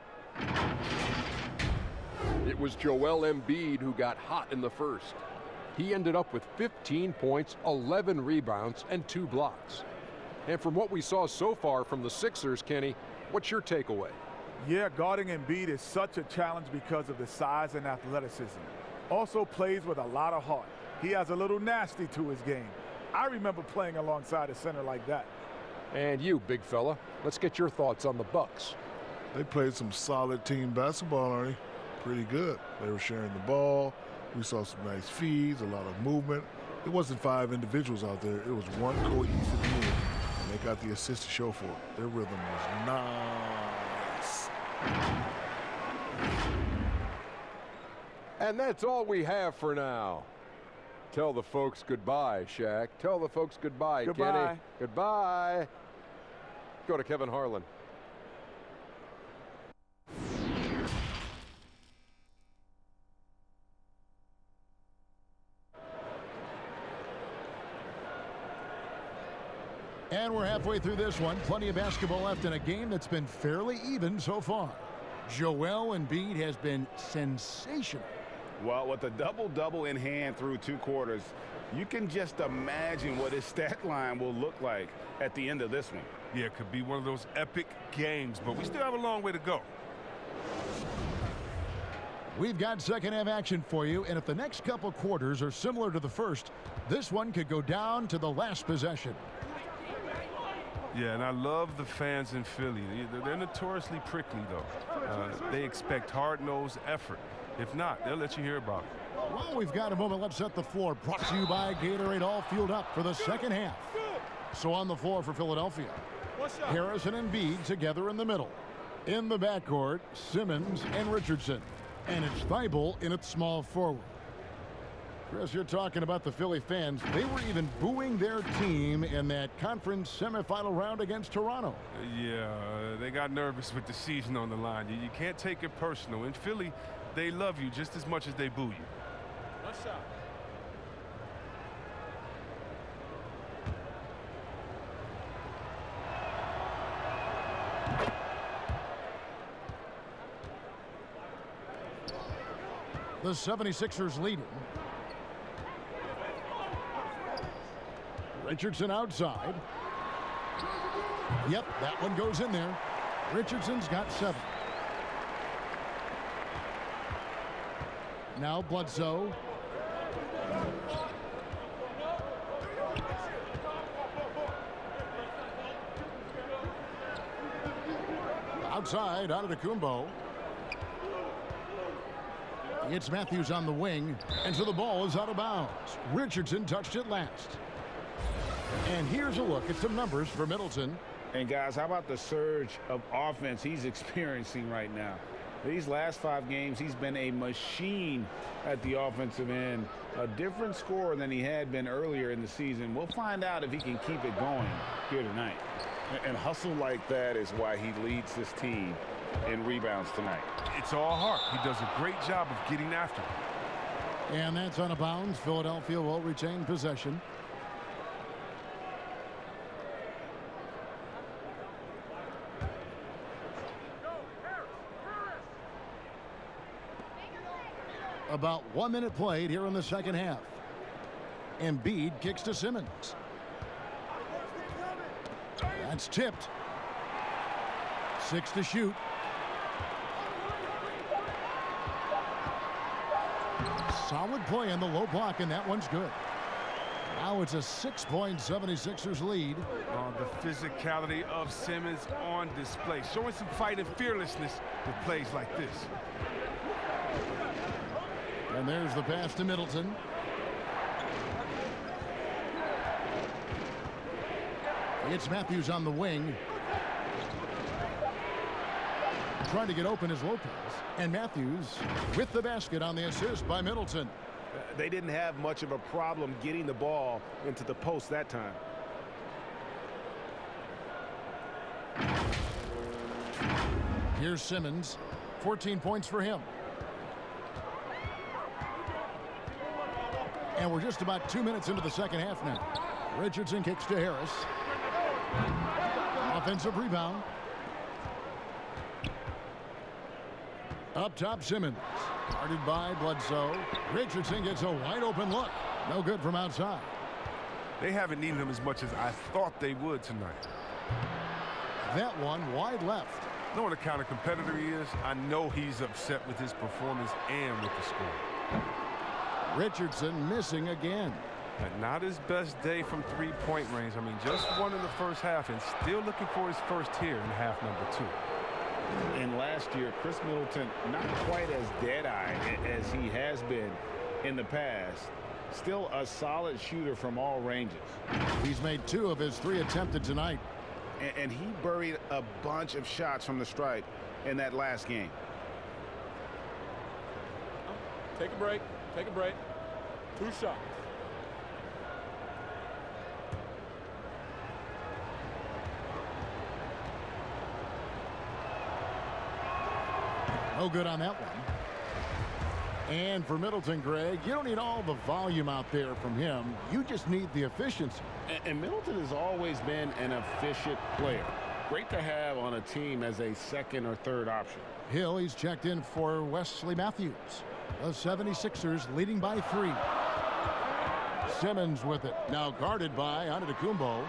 It was Joel Embiid who got hot in the first. He ended up with 15 points, 11 rebounds, and 2 blocks. And from what we saw so far from the Sixers, Kenny, what's your takeaway? Yeah, guarding Embiid is such a challenge because of the size and athleticism. Also plays with a lot of heart. He has a little nasty to his game. I remember playing alongside a center like that. And you, big fella, let's get your thoughts on the Bucks. They played some solid team basketball, Ernie. Pretty good. They were sharing the ball. We saw some nice feeds, a lot of movement. It wasn't 5 individuals out there. It was one cohesive unit, and they got the assist to show for it. Their rhythm was nice. And that's all we have for now. Tell the folks goodbye, Shaq. Tell the folks goodbye, Goodbye. Kenny. Goodbye. Go to Kevin Harlan. And we're halfway through this one. Plenty of basketball left in a game that's been fairly even so far. Joel Embiid has been sensational. Well, with a double-double in hand through 2 quarters, you can just imagine what his stat line will look like at the end of this one. Yeah, it could be one of those epic games, but we still have a long way to go. We've got second half action for you, and if the next couple quarters are similar to the first, this one could go down to the last possession. Yeah, and I love the fans in Philly. They're notoriously prickly, though. They expect hard-nosed effort. If not, they'll let you hear about it. Well, we've got a moment. Let's set the floor. Brought to you by Gatorade, all fueled up for the second half. So on the floor for Philadelphia, Harrison and Embiid together in the middle. In the backcourt, Simmons and Richardson. And it's Thibault in its small forward. Chris, you're talking about the Philly fans. They were even booing their team in that conference semifinal round against Toronto. Yeah, they got nervous with the season on the line. You can't take it personal. In Philly, they love you just as much as they boo you. One shot. The 76ers leading. Richardson outside. Yep, that one goes in there. Richardson's got 7. Now Bledsoe. Outside, out of the Kumbo. It's Matthews on the wing, and so the ball is out of bounds. Richardson touched it last. And here's a look at some numbers for Middleton. And guys, how about the surge of offense he's experiencing right now? These last 5 games, he's been a machine at the offensive end. A different scorer than he had been earlier in the season. We'll find out if he can keep it going here tonight. And hustle like that is why he leads this team in rebounds tonight. It's all heart. He does a great job of getting after it. And that's out of bounds. Philadelphia will retain possession. About 1 minute played here in the second half. Embiid kicks to Simmons. That's tipped. 6 to shoot. Solid play on the low block, and that one's good. Now it's a 6-point 76ers lead. The physicality of Simmons on display, showing some fight and fearlessness with plays like this. And there's the pass to Middleton. It's Matthews on the wing. Trying to get open is Lopez. And Matthews with the basket on the assist by Middleton. They didn't have much of a problem getting the ball into the post that time. Here's Simmons. 14 points for him. And we're just about 2 minutes into the second half now. Richardson kicks to Harris. Offensive rebound. Up top, Simmons. Guarded by Bledsoe. Richardson gets a wide open look. No good from outside. They haven't needed him as much as I thought they would tonight. That one wide left. Knowing the kind of competitor he is, I know he's upset with his performance and with the score. Richardson missing again. And not his best day from three-point range. I mean, just one in the first half and still looking for his first here in half number 2. And last year, Chris Middleton not quite as dead-eye as he has been in the past. Still a solid shooter from all ranges. He's made 2 of his 3 attempted tonight. And he buried a bunch of shots from the stripe in that last game. Take a break. Take a break. 2 shots. No good on that one. And for Middleton, Greg, you don't need all the volume out there from him. You just need the efficiency. And Middleton has always been an efficient player. Great to have on a team as a second or third option. Hill, he's checked in for Wesley Matthews. The 76ers leading by 3. Simmons with it. Now guarded by Antetokounmpo.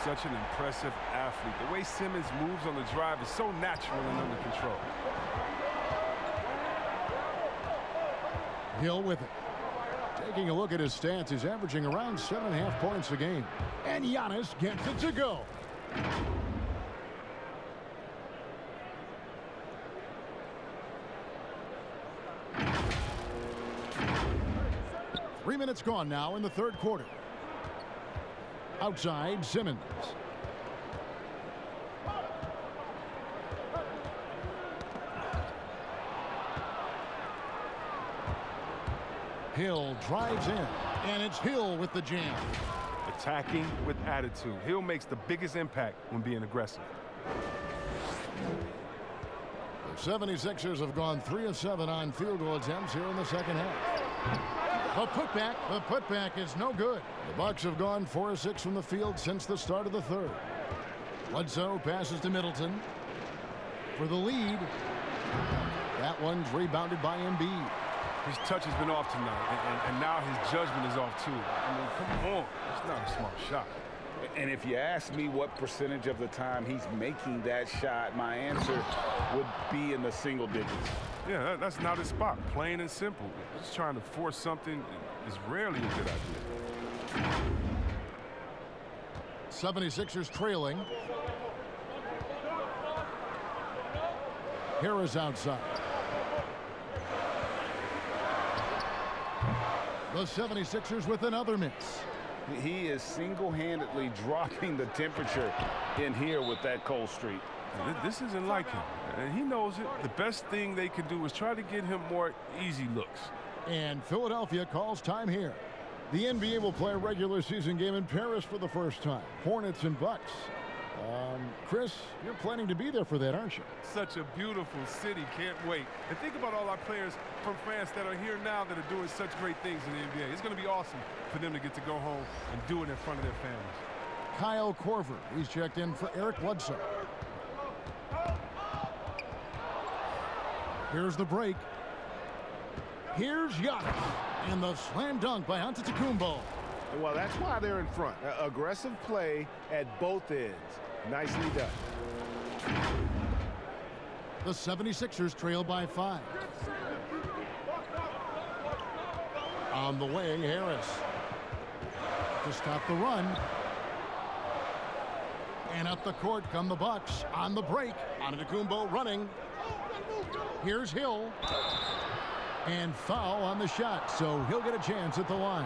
Such an impressive athlete. The way Simmons moves on the drive is so natural and under control. Hill with it. Taking a look at his stats, he's averaging around 7.5 points a game. And Giannis gets it to go. Three minutes gone now in the third quarter. Outside, Simmons. Hill drives in, and it's Hill with the jam. Attacking with attitude. Hill makes the biggest impact when being aggressive. The 76ers have gone 3 of 7 on field goal attempts here in the second half. The putback is no good. The Bucks have gone 4 of 6 from the field since the start of the third. Bledsoe passes to Middleton for the lead. That one's rebounded by Embiid. His touch has been off tonight, and now his judgment is off too. I mean, come on. It's not a smart shot. And if you ask me what percentage of the time he's making that shot, my answer would be in the single digits. Yeah, that's not his spot. Plain and simple. Just trying to force something is rarely a good idea. 76ers trailing. Harris outside. The 76ers with another miss. He is single-handedly dropping the temperature in here with that cold streak. This isn't like him, and he knows it. The best thing they can do is try to get him more easy looks. And Philadelphia calls time here. The NBA will play a regular season game in Paris for the first time. Hornets and Bucks. Chris, you're planning to be there for that, aren't you? Such a beautiful city. Can't wait. And think about all our players from France that are here now that are doing such great things in the NBA. It's going to be awesome for them to get to go home and do it in front of their families. Kyle Korver, he's checked in for Eric Bledsoe. Here's the break. Here's Giannis. And the slam dunk by Antetokounmpo. Well, that's why they're in front. Aggressive play at both ends. Nicely done. The 76ers trail by 5. On the way, Harris to stop the run. And up the court come the Bucks on the break. Antetokounmpo running. Here's Hill. And foul on the shot, so he'll get a chance at the line.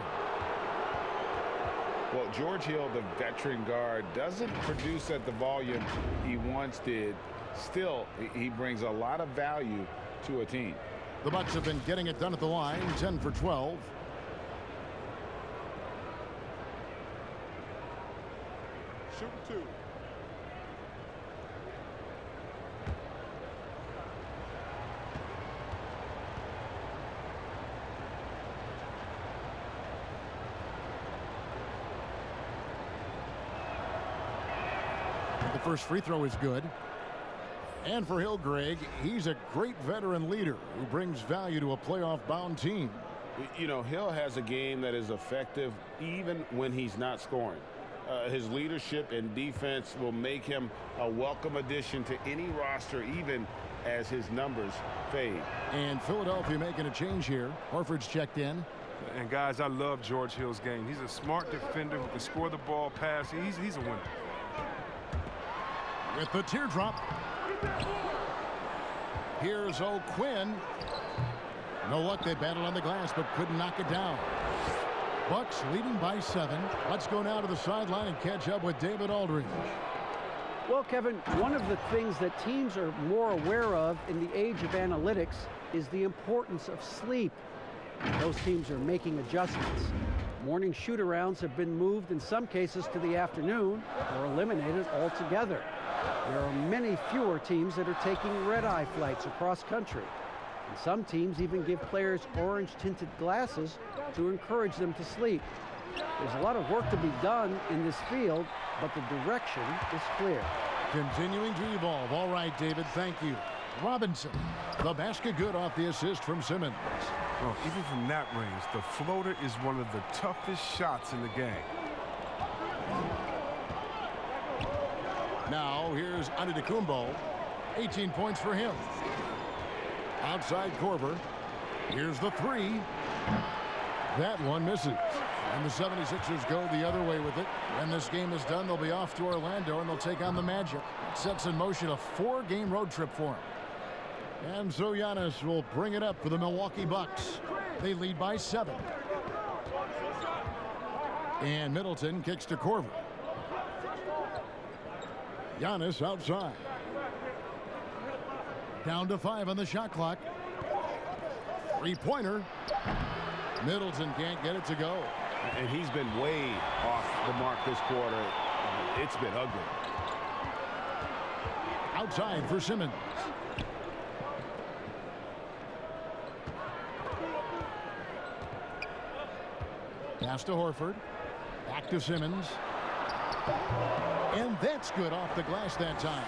Well, George Hill, the veteran guard, doesn't produce at the volume he once did. Still, he brings a lot of value to a team. The Bucks have been getting it done at the line, 10 for 12. Shooting 2. The first free throw is good. And for Hill, Greg, he's a great veteran leader who brings value to a playoff-bound team. You know, Hill has a game that is effective even when he's not scoring. His leadership and defense will make him a welcome addition to any roster, even as his numbers fade. And Philadelphia making a change here. Horford's checked in. And, guys, I love George Hill's game. He's a smart defender who can score the ball, pass. He's a winner. With the teardrop. Here's O'Quinn. No luck, they battled on the glass, but couldn't knock it down. Bucks leading by 7. Let's go now to the sideline and catch up with David Aldridge. Well, Kevin, one of the things that teams are more aware of in the age of analytics is the importance of sleep. Those teams are making adjustments. Morning shoot-arounds have been moved in some cases to the afternoon or eliminated altogether. There are many fewer teams that are taking red-eye flights across country. And some teams even give players orange-tinted glasses to encourage them to sleep. There's a lot of work to be done in this field, but the direction is clear. Continuing to evolve. All right, David, thank you. Robinson, the basket good off the assist from Simmons. Oh, even from that range, the floater is one of the toughest shots in the game. Now, here's Antetokounmpo. 18 points for him. Outside Korver. Here's the 3. That one misses. And the 76ers go the other way with it. When this game is done, they'll be off to Orlando, and they'll take on the Magic. It sets in motion a 4-game road trip for them. And so Giannis will bring it up for the Milwaukee Bucks. They lead by 7. And Middleton kicks to Korver. Giannis outside. Down to 5 on the shot clock. 3-pointer. Middleton can't get it to go. And he's been way off the mark this quarter. It's been ugly. Outside for Simmons. Pass to Horford. Back to Simmons. And that's good off the glass that time.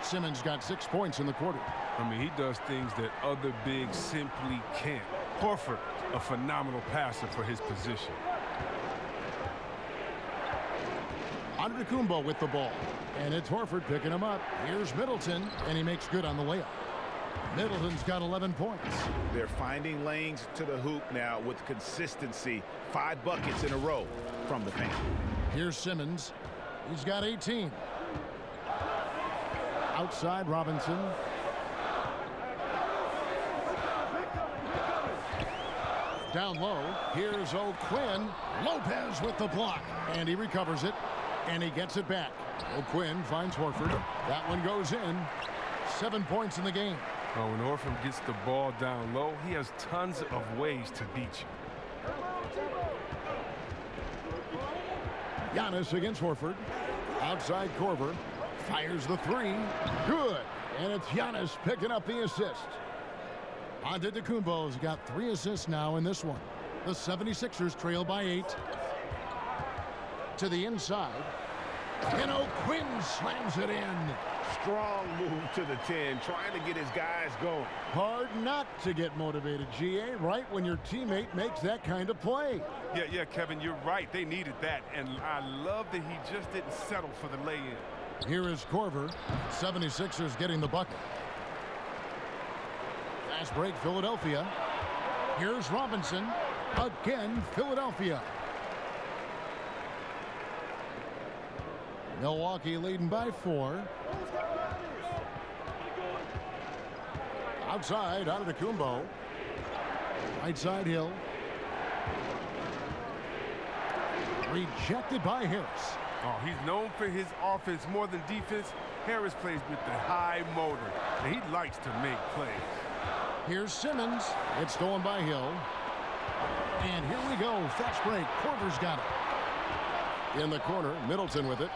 Simmons got 6 points in the quarter. I mean, he does things that other bigs simply can't. Horford, a phenomenal passer for his position. Antetokounmpo with the ball. And it's Horford picking him up. Here's Middleton, and he makes good on the layup. Middleton's got 11 points. They're finding lanes to the hoop now with consistency. 5 buckets in a row from the paint. Here's Simmons. He's got 18. Outside Robinson. Down low. Here's O'Quinn. Lopez with the block. And he recovers it. And he gets it back. O'Quinn finds Horford. That one goes in. 7 points in the game. Oh, when Horford gets the ball down low, he has tons of ways to beat you. Giannis against Horford. Outside Korver. Fires the 3. Good. And it's Giannis picking up the assist. Antetokounmpo's got 3 assists now in this one. The 76ers trail by 8. To the inside. And O'Quinn slams it in. Strong move to the 10, trying to get his guys going. Hard not to get motivated, GA, right when your teammate makes that kind of play. Yeah, Kevin, you're right. They needed that. And I love that he just didn't settle for the lay-in. Here is Korver. 76ers getting the bucket. Fast break, Philadelphia. Here's Robinson. Again, Philadelphia. Milwaukee leading by 4. Outside, out of the Kumbo. Right side, Hill. Rejected by Harris. Oh, he's known for his offense more than defense. Harris plays with the high motor, and he likes to make plays. Here's Simmons. It's stolen by Hill. And here we go. Fast break. Korver's got it. In the corner, Middleton with it.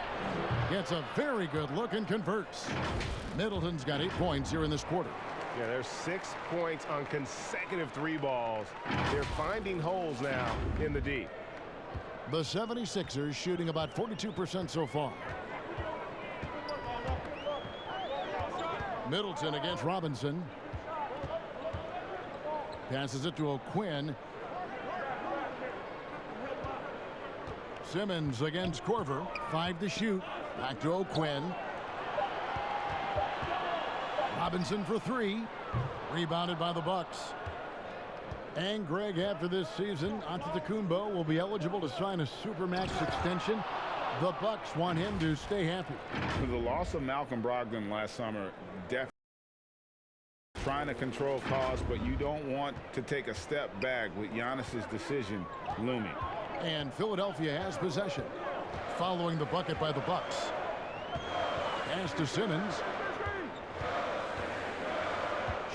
Gets a very good look and converts. Middleton's got 8 points here in this quarter. Yeah, there's 6 points on consecutive 3 balls. They're finding holes now in the D. The 76ers shooting about 42% so far. Middleton against Robinson. Passes it to O'Quinn. Simmons against Korver. 5 to shoot. Back to O'Quinn. Robinson for 3. Rebounded by the Bucks. And Greg, after this season, Antetokounmpo will be eligible to sign a Supermax extension. The Bucks want him to stay happy. For the loss of Malcolm Brogdon last summer, definitely trying to control costs, but you don't want to take a step back with Giannis's decision looming. And Philadelphia has possession, following the bucket by the Bucks. Pass to Simmons.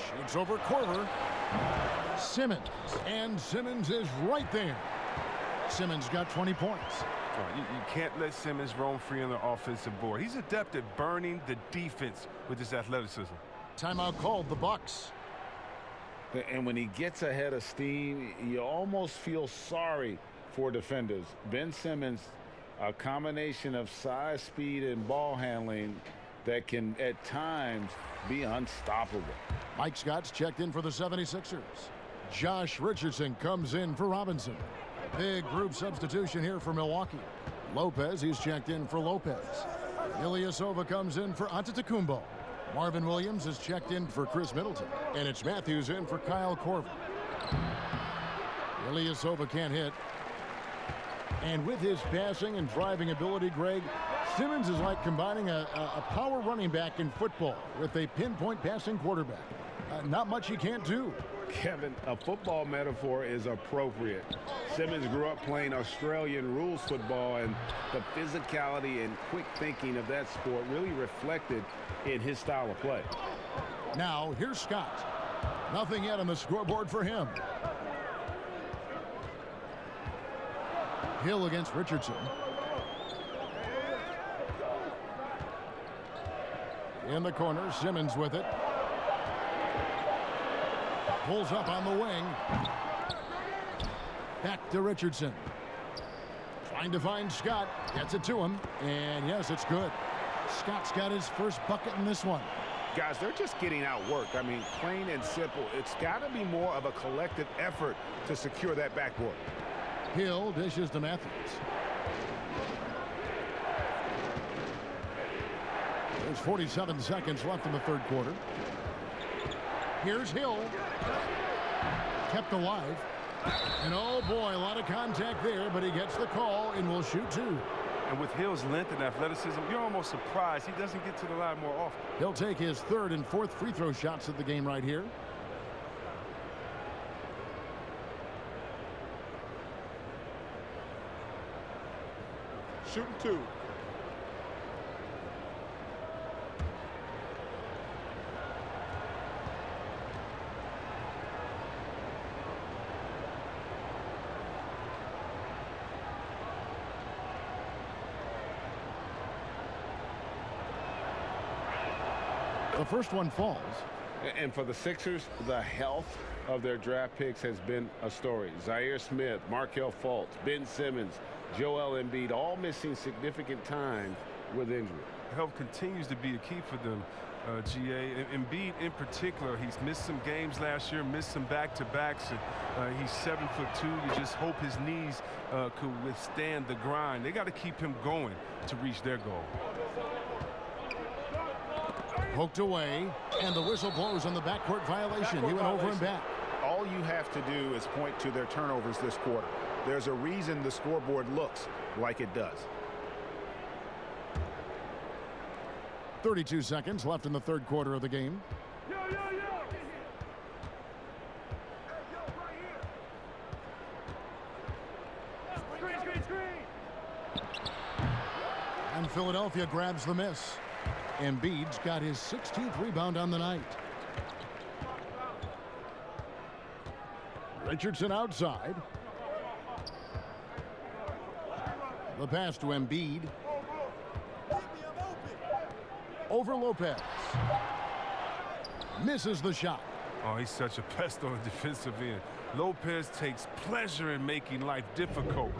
Shoots over Korver. Simmons, and Simmons is right there. Simmons got 20 points. Oh, you can't let Simmons roam free on the offensive board. He's adept at burning the defense with his athleticism. Timeout called, the Bucks. And when he gets ahead of steam, you almost feel sorry for defenders. Ben Simmons, a combination of size, speed, and ball handling that can at times be unstoppable. Mike Scott's checked in for the 76ers. Josh Richardson comes in for Robinson. Big group substitution here for Milwaukee. Lopez, he's checked in for Lopez. Ilyasova comes in for Antetokounmpo. Marvin Williams is checked in for Chris Middleton. And it's Matthews in for Kyle Korver. Ilyasova can't hit. And with his passing and driving ability, Greg, Simmons is like combining a power running back in football with a pinpoint passing quarterback. Not much he can't do. Kevin, a football metaphor is appropriate. Simmons grew up playing Australian rules football, and the physicality and quick thinking of that sport really reflected in his style of play. Now, here's Scott. Nothing yet on the scoreboard for him. Hill against Richardson. In the corner, Simmons with it. Pulls up on the wing. Back to Richardson. Trying to find Scott. Gets it to him. And yes, it's good. Scott's got his first bucket in this one. Guys, they're just getting outworked. I mean, plain and simple. It's got to be more of a collective effort to secure that backboard. Hill dishes to Matthews. There's 47 seconds left in the third quarter. Here's Hill. Kept alive. And oh boy, a lot of contact there, but he gets the call and will shoot 2. And with Hill's length and athleticism, you're almost surprised he doesn't get to the line more often. He'll take his 3rd and 4th free throw shots of the game right here. Shooting 2. The first one falls. And for the Sixers, the health of their draft picks has been a story. Zaire Smith, Markelle Fultz, Ben Simmons, Joel Embiid, all missing significant time with injury. Health continues to be a key for them, GA. Embiid in particular, he's missed some games last year, missed some back-to-backs. And, he's 7'2". You just hope his knees could withstand the grind. They got to keep him going to reach their goal. Poked away, and the whistle blows on the backcourt violation. He went over and back. All you have to do is point to their turnovers this quarter. There's a reason the scoreboard looks like it does. 32 seconds left in the third quarter of the game. And Philadelphia grabs the miss. Embiid's got his 16th rebound on the night. Richardson outside. The pass to Embiid. Over Lopez. Misses the shot. Oh, he's such a pest on the defensive end. Lopez takes pleasure in making life difficult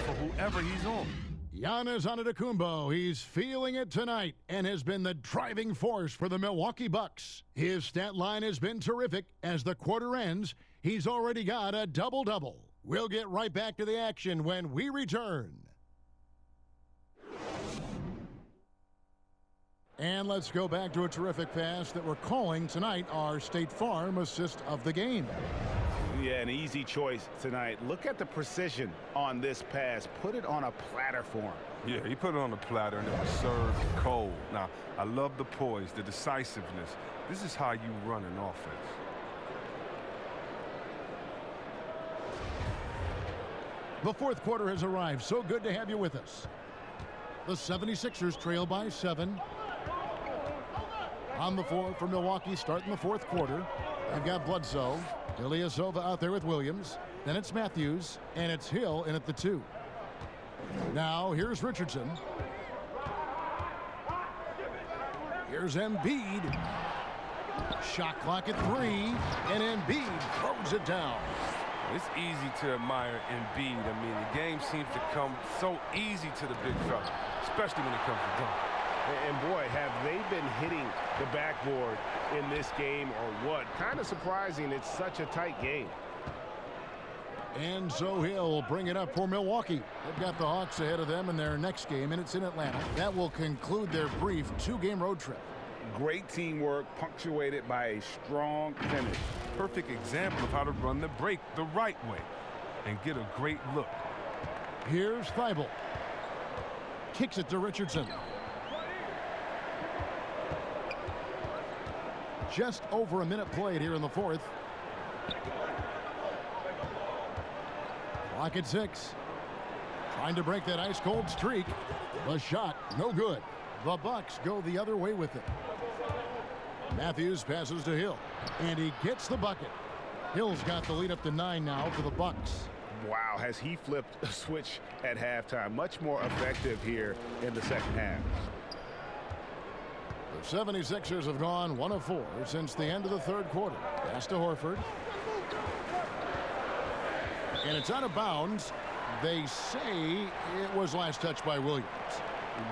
for whoever he's on. Giannis Antetokounmpo, he's feeling it tonight and has been the driving force for the Milwaukee Bucks. His stat line has been terrific. As the quarter ends, he's already got a double-double. We'll get right back to the action when we return. And let's go back to a terrific pass that we're calling tonight our State Farm assist of the game. Yeah, an easy choice tonight. Look at the precision on this pass. Put it on a platter for him. Yeah, he put it on the platter and it was served cold. Now, I love the poise, the decisiveness. This is how you run an offense. The fourth quarter has arrived. So good to have you with us. The 76ers trail by 7. On the floor for Milwaukee, starting the fourth quarter. I've got Bledsoe. Ilyasova out there with Williams. Then it's Matthews, and it's Hill in at the 2. Now, here's Richardson. Here's Embiid. Shot clock at 3, and Embiid throws it down. It's easy to admire Embiid. I mean, the game seems to come so easy to the big fella, especially when it comes to dunk. And boy, have they been hitting the backboard in this game or what? Kind of surprising it's such a tight game. And so Hill bring it up for Milwaukee. They've got the Hawks ahead of them in their next game, and it's in Atlanta. That will conclude their brief 2-game road trip. Great teamwork punctuated by a strong finish. Perfect example of how to run the break the right way and get a great look. Here's Thibault. Kicks it to Richardson. Just over a minute played here in the fourth. Clock at 6. Trying to break that ice-cold streak. The shot, no good. The Bucks go the other way with it. Matthews passes to Hill, and he gets the bucket. Hill's got the lead up to 9 now for the Bucks. Wow, has he flipped a switch at halftime. Much more effective here in the second half. The 76ers have gone 1 of 4 since the end of the third quarter. Pass to Horford. And it's out of bounds. They say it was last touched by Williams.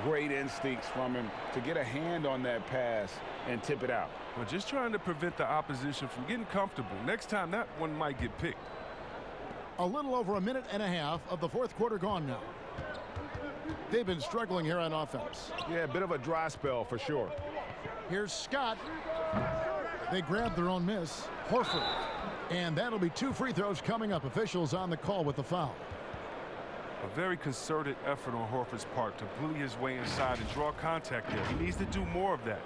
Great instincts from him to get a hand on that pass and tip it out. Well, just trying to prevent the opposition from getting comfortable. Next time, that one might get picked. A little over a minute and a half of the fourth quarter gone now. They've been struggling here on offense. Yeah, a bit of a dry spell for sure. Here's Scott. They grabbed their own miss. Horford. And that'll be 2 free throws coming up. Officials on the call with the foul. A very concerted effort on Horford's part to bully his way inside and draw contact there. He needs to do more of that.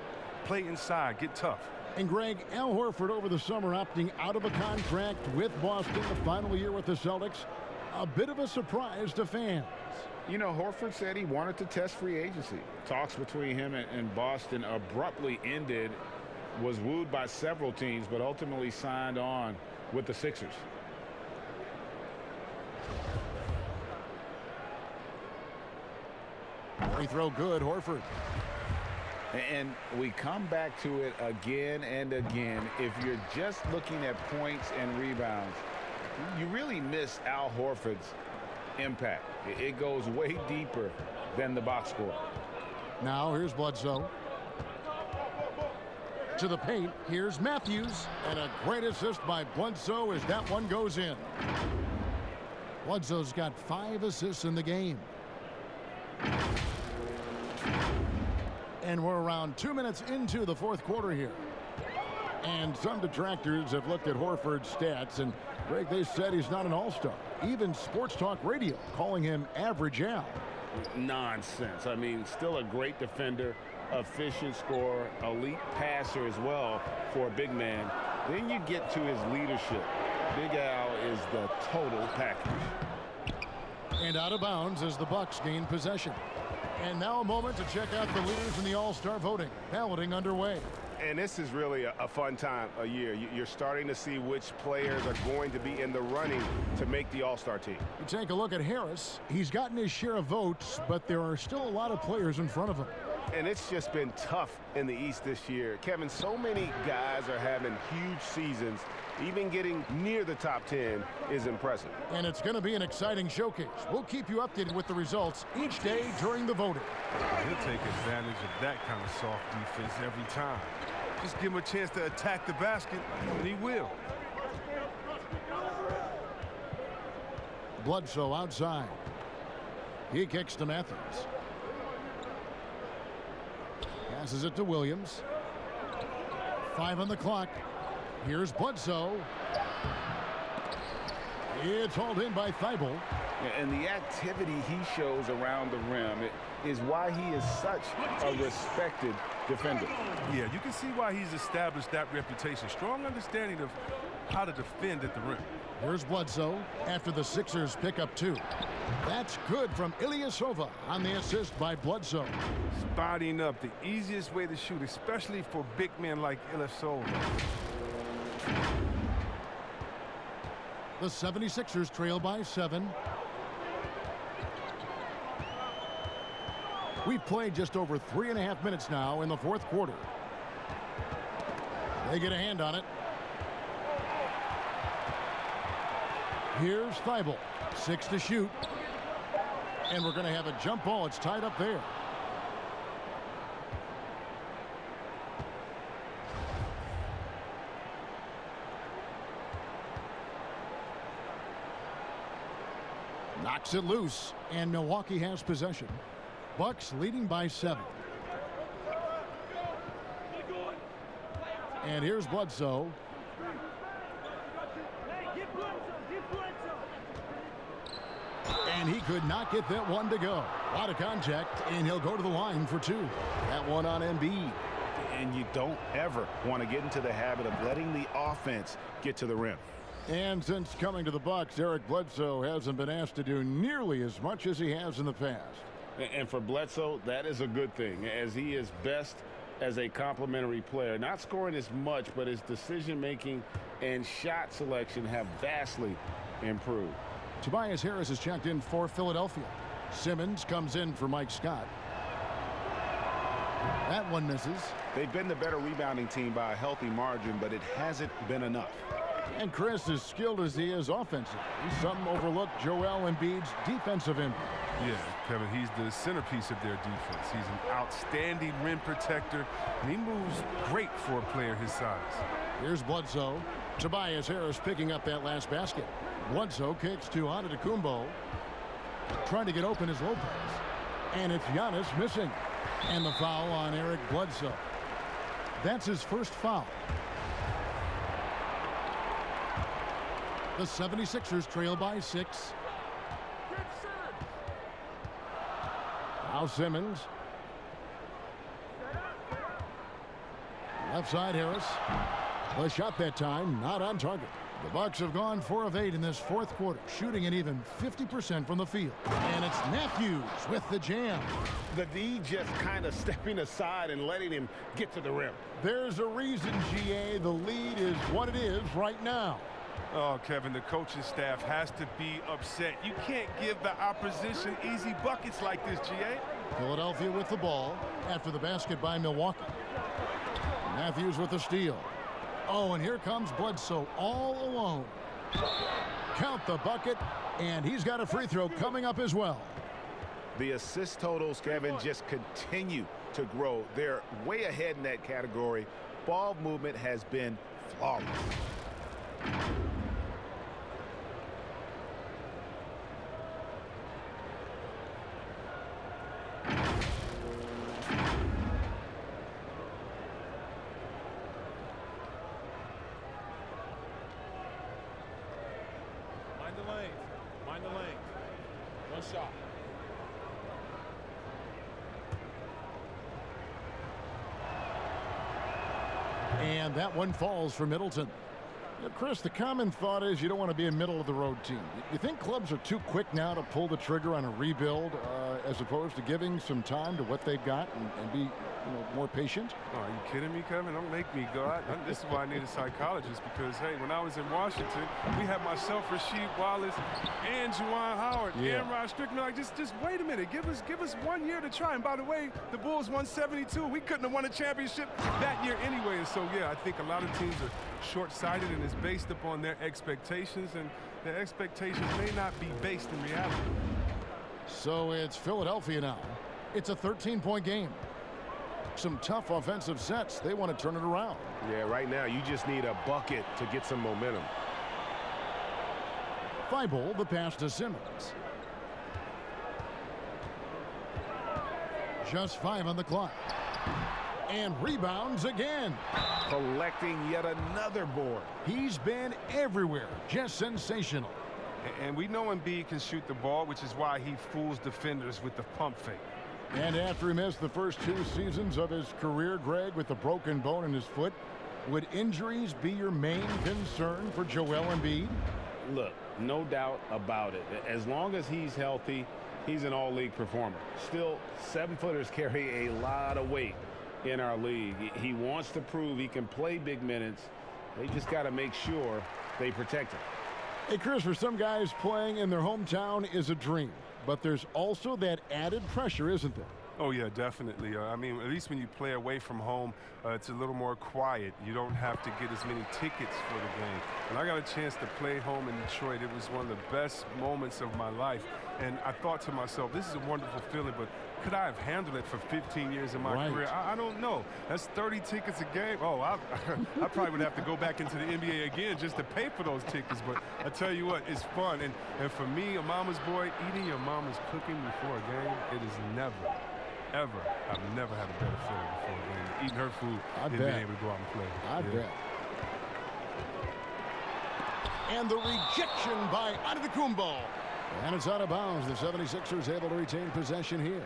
Play inside, get tough. And Greg, Al Horford over the summer opting out of a contract with Boston, the final year with the Celtics. A bit of a surprise to fans. You know, Horford said he wanted to test free agency. Talks between him and Boston abruptly ended, was wooed by several teams, but ultimately signed on with the Sixers. Free throw good, Horford. And we come back to it again and again. If you're just looking at points and rebounds, you really miss Al Horford's impact. It goes way deeper than the box score. Now here's Bledsoe. To the paint, here's Matthews. And a great assist by Bledsoe as that one goes in. Bledsoe's got 5 assists in the game. And we're around 2 minutes into the fourth quarter here. And some detractors have looked at Horford's stats, and Greg, they said he's not an all-star. Even Sports Talk Radio calling him average Al. Nonsense. I mean, still a great defender, efficient scorer, elite passer as well for a big man. Then you get to his leadership. Big Al is the total package. And out of bounds as the Bucks gain possession. And now a moment to check out the leaders in the All-Star voting. Balloting underway. And this is really a fun time of year. You're starting to see which players are going to be in the running to make the All-Star team. You take a look at Harris. He's gotten his share of votes, but there are still a lot of players in front of him. And it's just been tough in the East this year. Kevin, so many guys are having huge seasons. Even getting near the top 10 is impressive. And it's going to be an exciting showcase. We'll keep you updated with the results each day during the voting. He'll take advantage of that kind of soft defense every time. Just give him a chance to attack the basket, and he will. Bledsoe outside. He kicks to Matthews. Passes it to Williams. 5 on the clock. Here's Bledsoe. It's hauled in by Thibault. And the activity he shows around the rim is why he is such a respected defender. Yeah, you can see why he's established that reputation. Strong understanding of how to defend at the rim. Here's Bledsoe after the Sixers pick up 2. That's good from Ilyasova on the assist by Bledsoe. Spotting up, the easiest way to shoot, especially for big men like Ilyasova. The 76ers trail by 7. We've played just over 3.5 minutes now in the fourth quarter. They get a hand on it. Here's Thibault. 6 to shoot. And we're going to have a jump ball. It's tied up there. Knocks it loose, and Milwaukee has possession. Bucks leading by 7. And here's Bledsoe. And he could not get that one to go. Out of contact, and he'll go to the line for 2. That one on Embiid. And you don't ever want to get into the habit of letting the offense get to the rim. And since coming to the Bucks, Eric Bledsoe hasn't been asked to do nearly as much as he has in the past. And for Bledsoe, that is a good thing, as he is best as a complementary player. Not scoring as much, but his decision-making and shot selection have vastly improved. Tobias Harris is checked in for Philadelphia. Simmons comes in for Mike Scott. That one misses. They've been the better rebounding team by a healthy margin, but it hasn't been enough. And Chris, as skilled as he is offensively, some overlook Joel Embiid's defensive impact. Yeah, Kevin, he's the centerpiece of their defense. He's an outstanding rim protector, and he moves great for a player his size. Here's Bledsoe. Tobias Harris picking up that last basket. Bledsoe kicks to Antetokounmpo. Trying to get open is Lopez. And it's Giannis missing. And the foul on Eric Bledsoe. That's his first foul. The 76ers trail by 6. Now Simmons. Left side Harris. The shot that time not on target. The Bucks have gone 4 of 8 in this fourth quarter, shooting an even 50% from the field. And it's Matthews with the jam. The D just kind of stepping aside and letting him get to the rim. There's a reason, GA, the lead is what it is right now. Oh, Kevin, the coaching staff has to be upset. You can't give the opposition easy buckets like this, GA. Philadelphia with the ball after the basket by Milwaukee. Matthews with the steal. Oh, and here comes Bledsoe all alone. Count the bucket, and he's got a free throw coming up as well. The assist totals, Kevin, just continue to grow. They're way ahead in that category. Ball movement has been flawless. shot. And that one falls for Middleton. Chris, the common thought is you don't want to be a middle-of-the-road team. You think clubs are too quick now to pull the trigger on a rebuild as opposed to giving some time to what they've got and be more patient? Oh, are you kidding me, Kevin? Don't make me go. This is why I need a psychologist because, hey, when I was in Washington, we had myself, Rasheed Wallace, and Juwan Howard, and Rod Strickland. Like, just wait a minute. Give us 1 year to try. And by the way, the Bulls won 72. We couldn't have won a championship that year anyway. And so, yeah, I think a lot of teams are short-sighted and it's based upon their expectations, and their expectations may not be based in reality. So it's Philadelphia now. It's a 13-point game. Some tough offensive sets. They want to turn it around. Yeah, right now you just need a bucket to get some momentum. Thibault, the pass to Simmons. Just 5 on the clock. And rebounds again. Collecting yet another board. He's been everywhere. Just sensational. And we know Embiid can shoot the ball, which is why he fools defenders with the pump fake. And after he missed the first 2 seasons of his career, Greg, with a broken bone in his foot, would injuries be your main concern for Joel Embiid? Look, no doubt about it. As long as he's healthy, he's an all-league performer. Still, 7-footers carry a lot of weight in our league. He wants to prove he can play big minutes. They just got to make sure they protect him. Hey, Chris, for some guys, playing in their hometown is a dream. But there's also that added pressure, isn't there? Oh, yeah, definitely. I mean, at least when you play away from home, it's a little more quiet. You don't have to get as many tickets for the game. When I got a chance to play home in Detroit, it was one of the best moments of my life. And I thought to myself, this is a wonderful feeling, but could I have handled it for 15 years in my career? I don't know. That's 30 tickets a game. Oh, I probably would have to go back into the NBA again just to pay for those tickets. But I tell you what, it's fun. And for me, a mama's boy, eating your mama's cooking before a game, it is never, ever, I've never had a better feeling before a game. Eating her food and being able to go out and play. I bet. And the rejection by Antetokounmpo. And it's out of bounds. The 76ers able to retain possession here.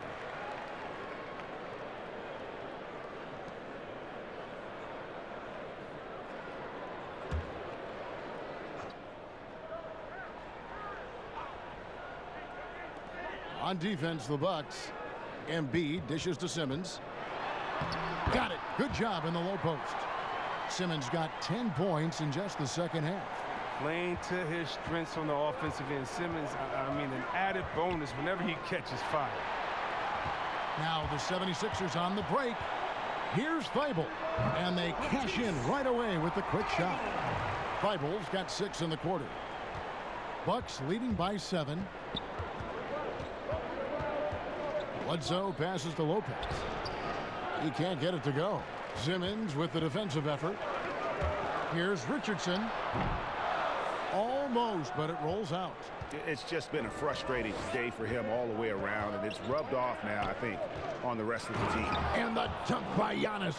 On defense, the Bucks. Embiid dishes to Simmons. Got it. Good job in the low post. Simmons got 10 points in just the second half. Playing to his strengths on the offensive end. Simmons, I mean, an added bonus whenever he catches fire. Now the 76ers on the break. Here's Thibault. And they cash in right away with the quick shot. Thibault's got 6 in the quarter. Bucks leading by 7. Bledsoe passes to Lopez. He can't get it to go. Simmons with the defensive effort. Here's Richardson. Almost, but it rolls out. It's just been a frustrating day for him all the way around, and it's rubbed off now, I think, on the rest of the team. And the dunk by Giannis.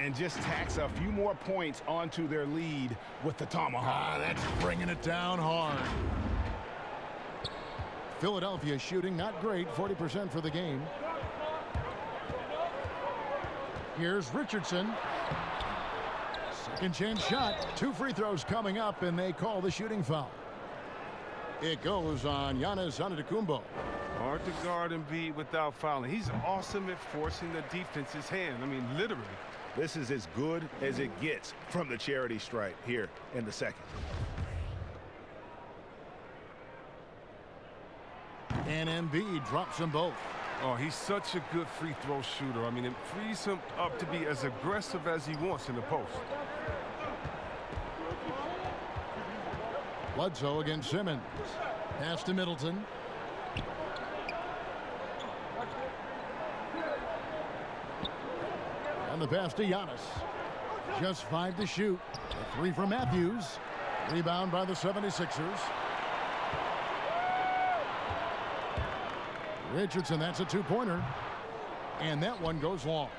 And just tacks a few more points onto their lead with the tomahawk. That's bringing it down hard. Philadelphia shooting not great, 40% for the game. Here's Richardson. Second chance shot. 2 free throws coming up, and they call the shooting foul. It goes on Giannis Antetokounmpo. Hard to guard Embiid without fouling. He's awesome at forcing the defense's hand. I mean, literally. This is as good as it gets from the charity stripe here in the second. And Embiid drops them both. Oh, he's such a good free throw shooter. I mean, it frees him up to be as aggressive as he wants in the post. Bledsoe against Simmons. Pass to Middleton. And the pass to Giannis. Just 5 to shoot. A 3 for Matthews. Rebound by the 76ers. Richardson, that's a 2-pointer. And that one goes long.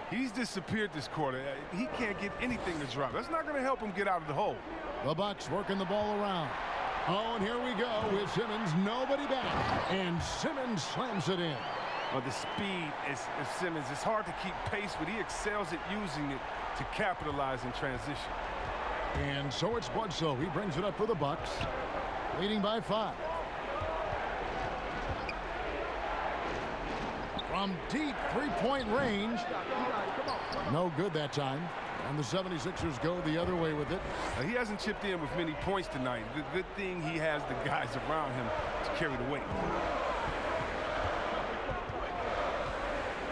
He's disappeared this quarter. He can't get anything to drop. That's not going to help him get out of the hole. The Bucks working the ball around. Oh, and here we go with Simmons. Nobody back. And Simmons slams it in. Well, the speed is Simmons. It's hard to keep pace, but he excels at using it to capitalize in transition. And so it's Bledsoe. He brings it up for the Bucks, leading by 5. From deep three-point range. No good that time. And the 76ers go the other way with it. He hasn't chipped in with many points tonight. Good thing he has the guys around him to carry the weight.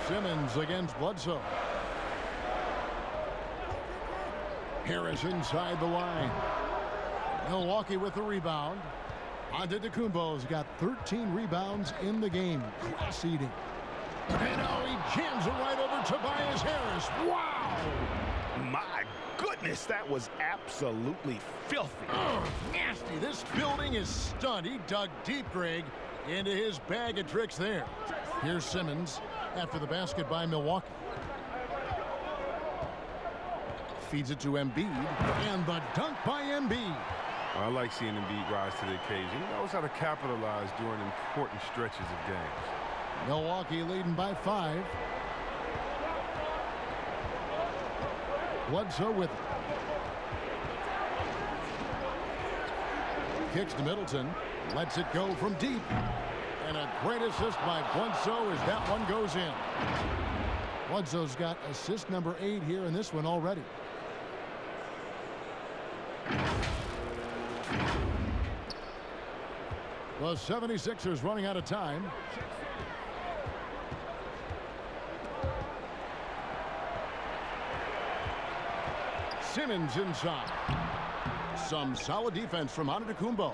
Simmons against Bledsoe. Harris inside the line. Milwaukee with the rebound. Antetokounmpo's got 13 rebounds in the game. Class-eating. And now he jams it right over Tobias Harris. Wow! My goodness, that was absolutely filthy. Nasty. This building is stunned. He dug deep, Greg, into his bag of tricks there. Here's Simmons after the basket by Milwaukee. Feeds it to Embiid, and the dunk by Embiid. I like seeing Embiid rise to the occasion. He knows how to capitalize during important stretches of games. Milwaukee leading by 5. Bledsoe with it. Kicks to Middleton. Lets it go from deep. And a great assist by Bledsoe as that one goes in. Bledsoe's got assist number 8 here in this one already. The 76ers running out of time. Simmons inside. Some solid defense from Antetokounmpo.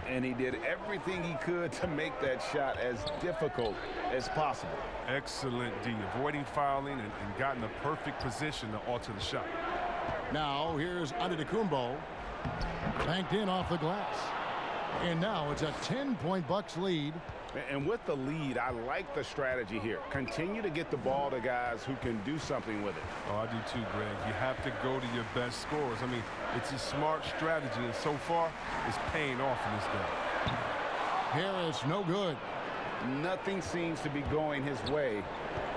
And he did everything he could to make that shot as difficult as possible. Excellent D, avoiding fouling and gotten the perfect position to alter the shot. Now here's Antetokounmpo. Banked in off the glass. And now it's a 10-point Bucks lead. And with the lead, I like the strategy here. Continue to get the ball to guys who can do something with it. Oh, I do too, Greg. You have to go to your best scorers. I mean, it's a smart strategy, and so far, it's paying off in this game. Harris, no good. Nothing seems to be going his way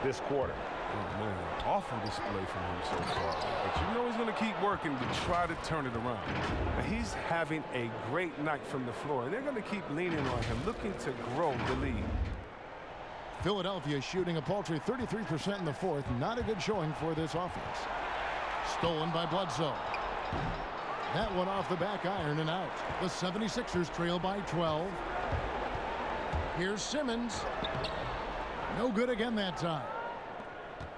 this quarter. Oh, man, awful display from him so far. But you know he's going to keep working to try to turn it around. Now, he's having a great night from the floor, and they're going to keep leaning on him, looking to grow the lead. Philadelphia shooting a paltry 33% in the fourth. Not a good showing for this offense. Stolen by Bledsoe. That one off the back iron and out. The 76ers trail by 12. Here's Simmons. No good again that time.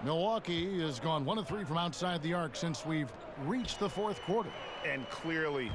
Milwaukee has gone 1 of 3 from outside the arc since we've reached the fourth quarter. And clearly,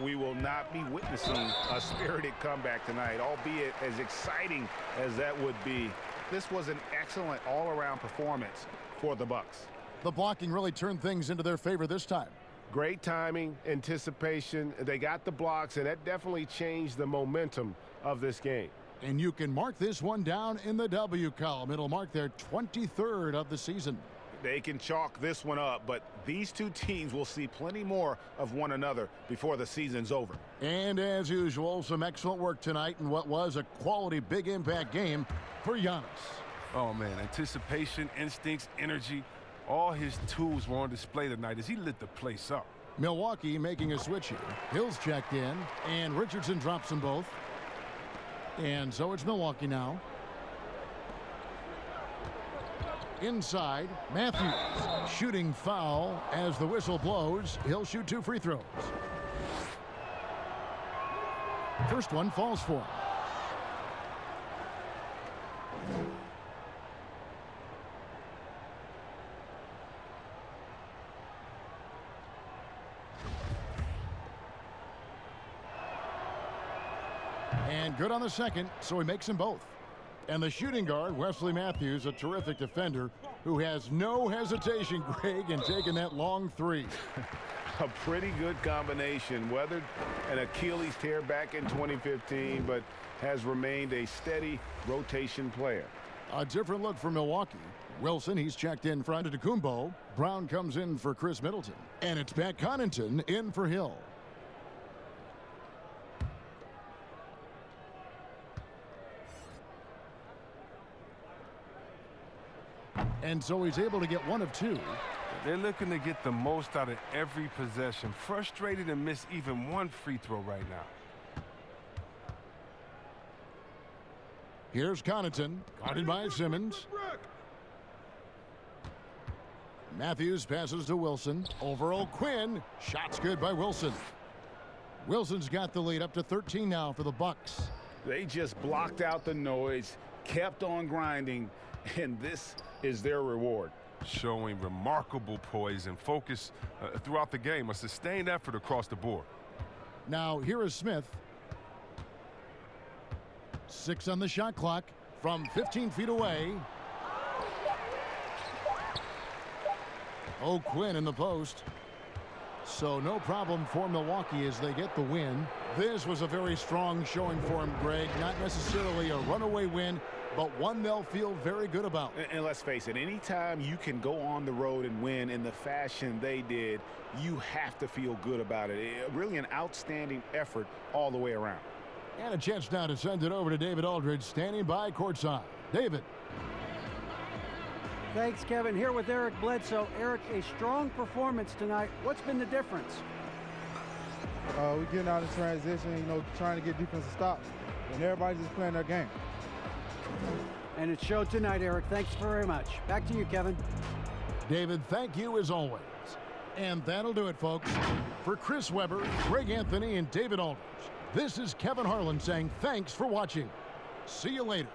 we will not be witnessing a spirited comeback tonight, albeit as exciting as that would be. This was an excellent all-around performance for the Bucks. The blocking really turned things into their favor this time. Great timing, anticipation. They got the blocks, and that definitely changed the momentum of this game. And you can mark this one down in the W column. It'll mark their 23rd of the season. They can chalk this one up, but these two teams will see plenty more of one another before the season's over. And as usual, some excellent work tonight in what was a quality big impact game for Giannis. Oh, man, anticipation, instincts, energy, all his tools were on display tonight as he lit the place up. Milwaukee making a switch here. Hill's checked in, and Richardson drops them both. And so it's Milwaukee now. Inside, Matthews shooting foul as the whistle blows. He'll shoot 2 free throws. First one falls for him. And good on the second, so he makes them both. And the shooting guard, Wesley Matthews, a terrific defender who has no hesitation, Greg, in taking that long 3. A pretty good combination. Weathered an Achilles tear back in 2015, but has remained a steady rotation player. A different look for Milwaukee. Wilson, he's checked in for Antetokounmpo. Brown comes in for Chris Middleton. And it's Pat Connaughton in for Hill. And so he's able to get 1 of 2. They're looking to get the most out of every possession. Frustrated to miss even 1 free throw right now. Here's Connaughton, guarded by Simmons. Matthews passes to Wilson. Over O'Quinn. Shot's good by Wilson. Wilson's got the lead up to 13 now for the Bucks. They just blocked out the noise, kept on grinding, and this is their reward. Showing remarkable poise and focus throughout the game. A sustained effort across the board. Now here is Smith. 6 on the shot clock from 15 feet away. O'Quinn in the post. So no problem for Milwaukee as they get the win. This was a very strong showing for him, Greg. Not necessarily a runaway win, but one they'll feel very good about. And let's face it, anytime you can go on the road and win in the fashion they did, you have to feel good about it. Really an outstanding effort all the way around. And a chance now to send it over to David Aldridge, standing by courtside. David. Thanks, Kevin. Here with Eric Bledsoe. Eric, a strong performance tonight. What's been the difference? We're getting out of transition, trying to get defensive stops. And everybody's just playing their game. And it showed tonight, Eric. Thanks very much. Back to you, Kevin. David, thank you as always. And that'll do it, folks. For Chris Webber, Greg Anthony, and David Aldridge, this is Kevin Harlan saying thanks for watching. See you later.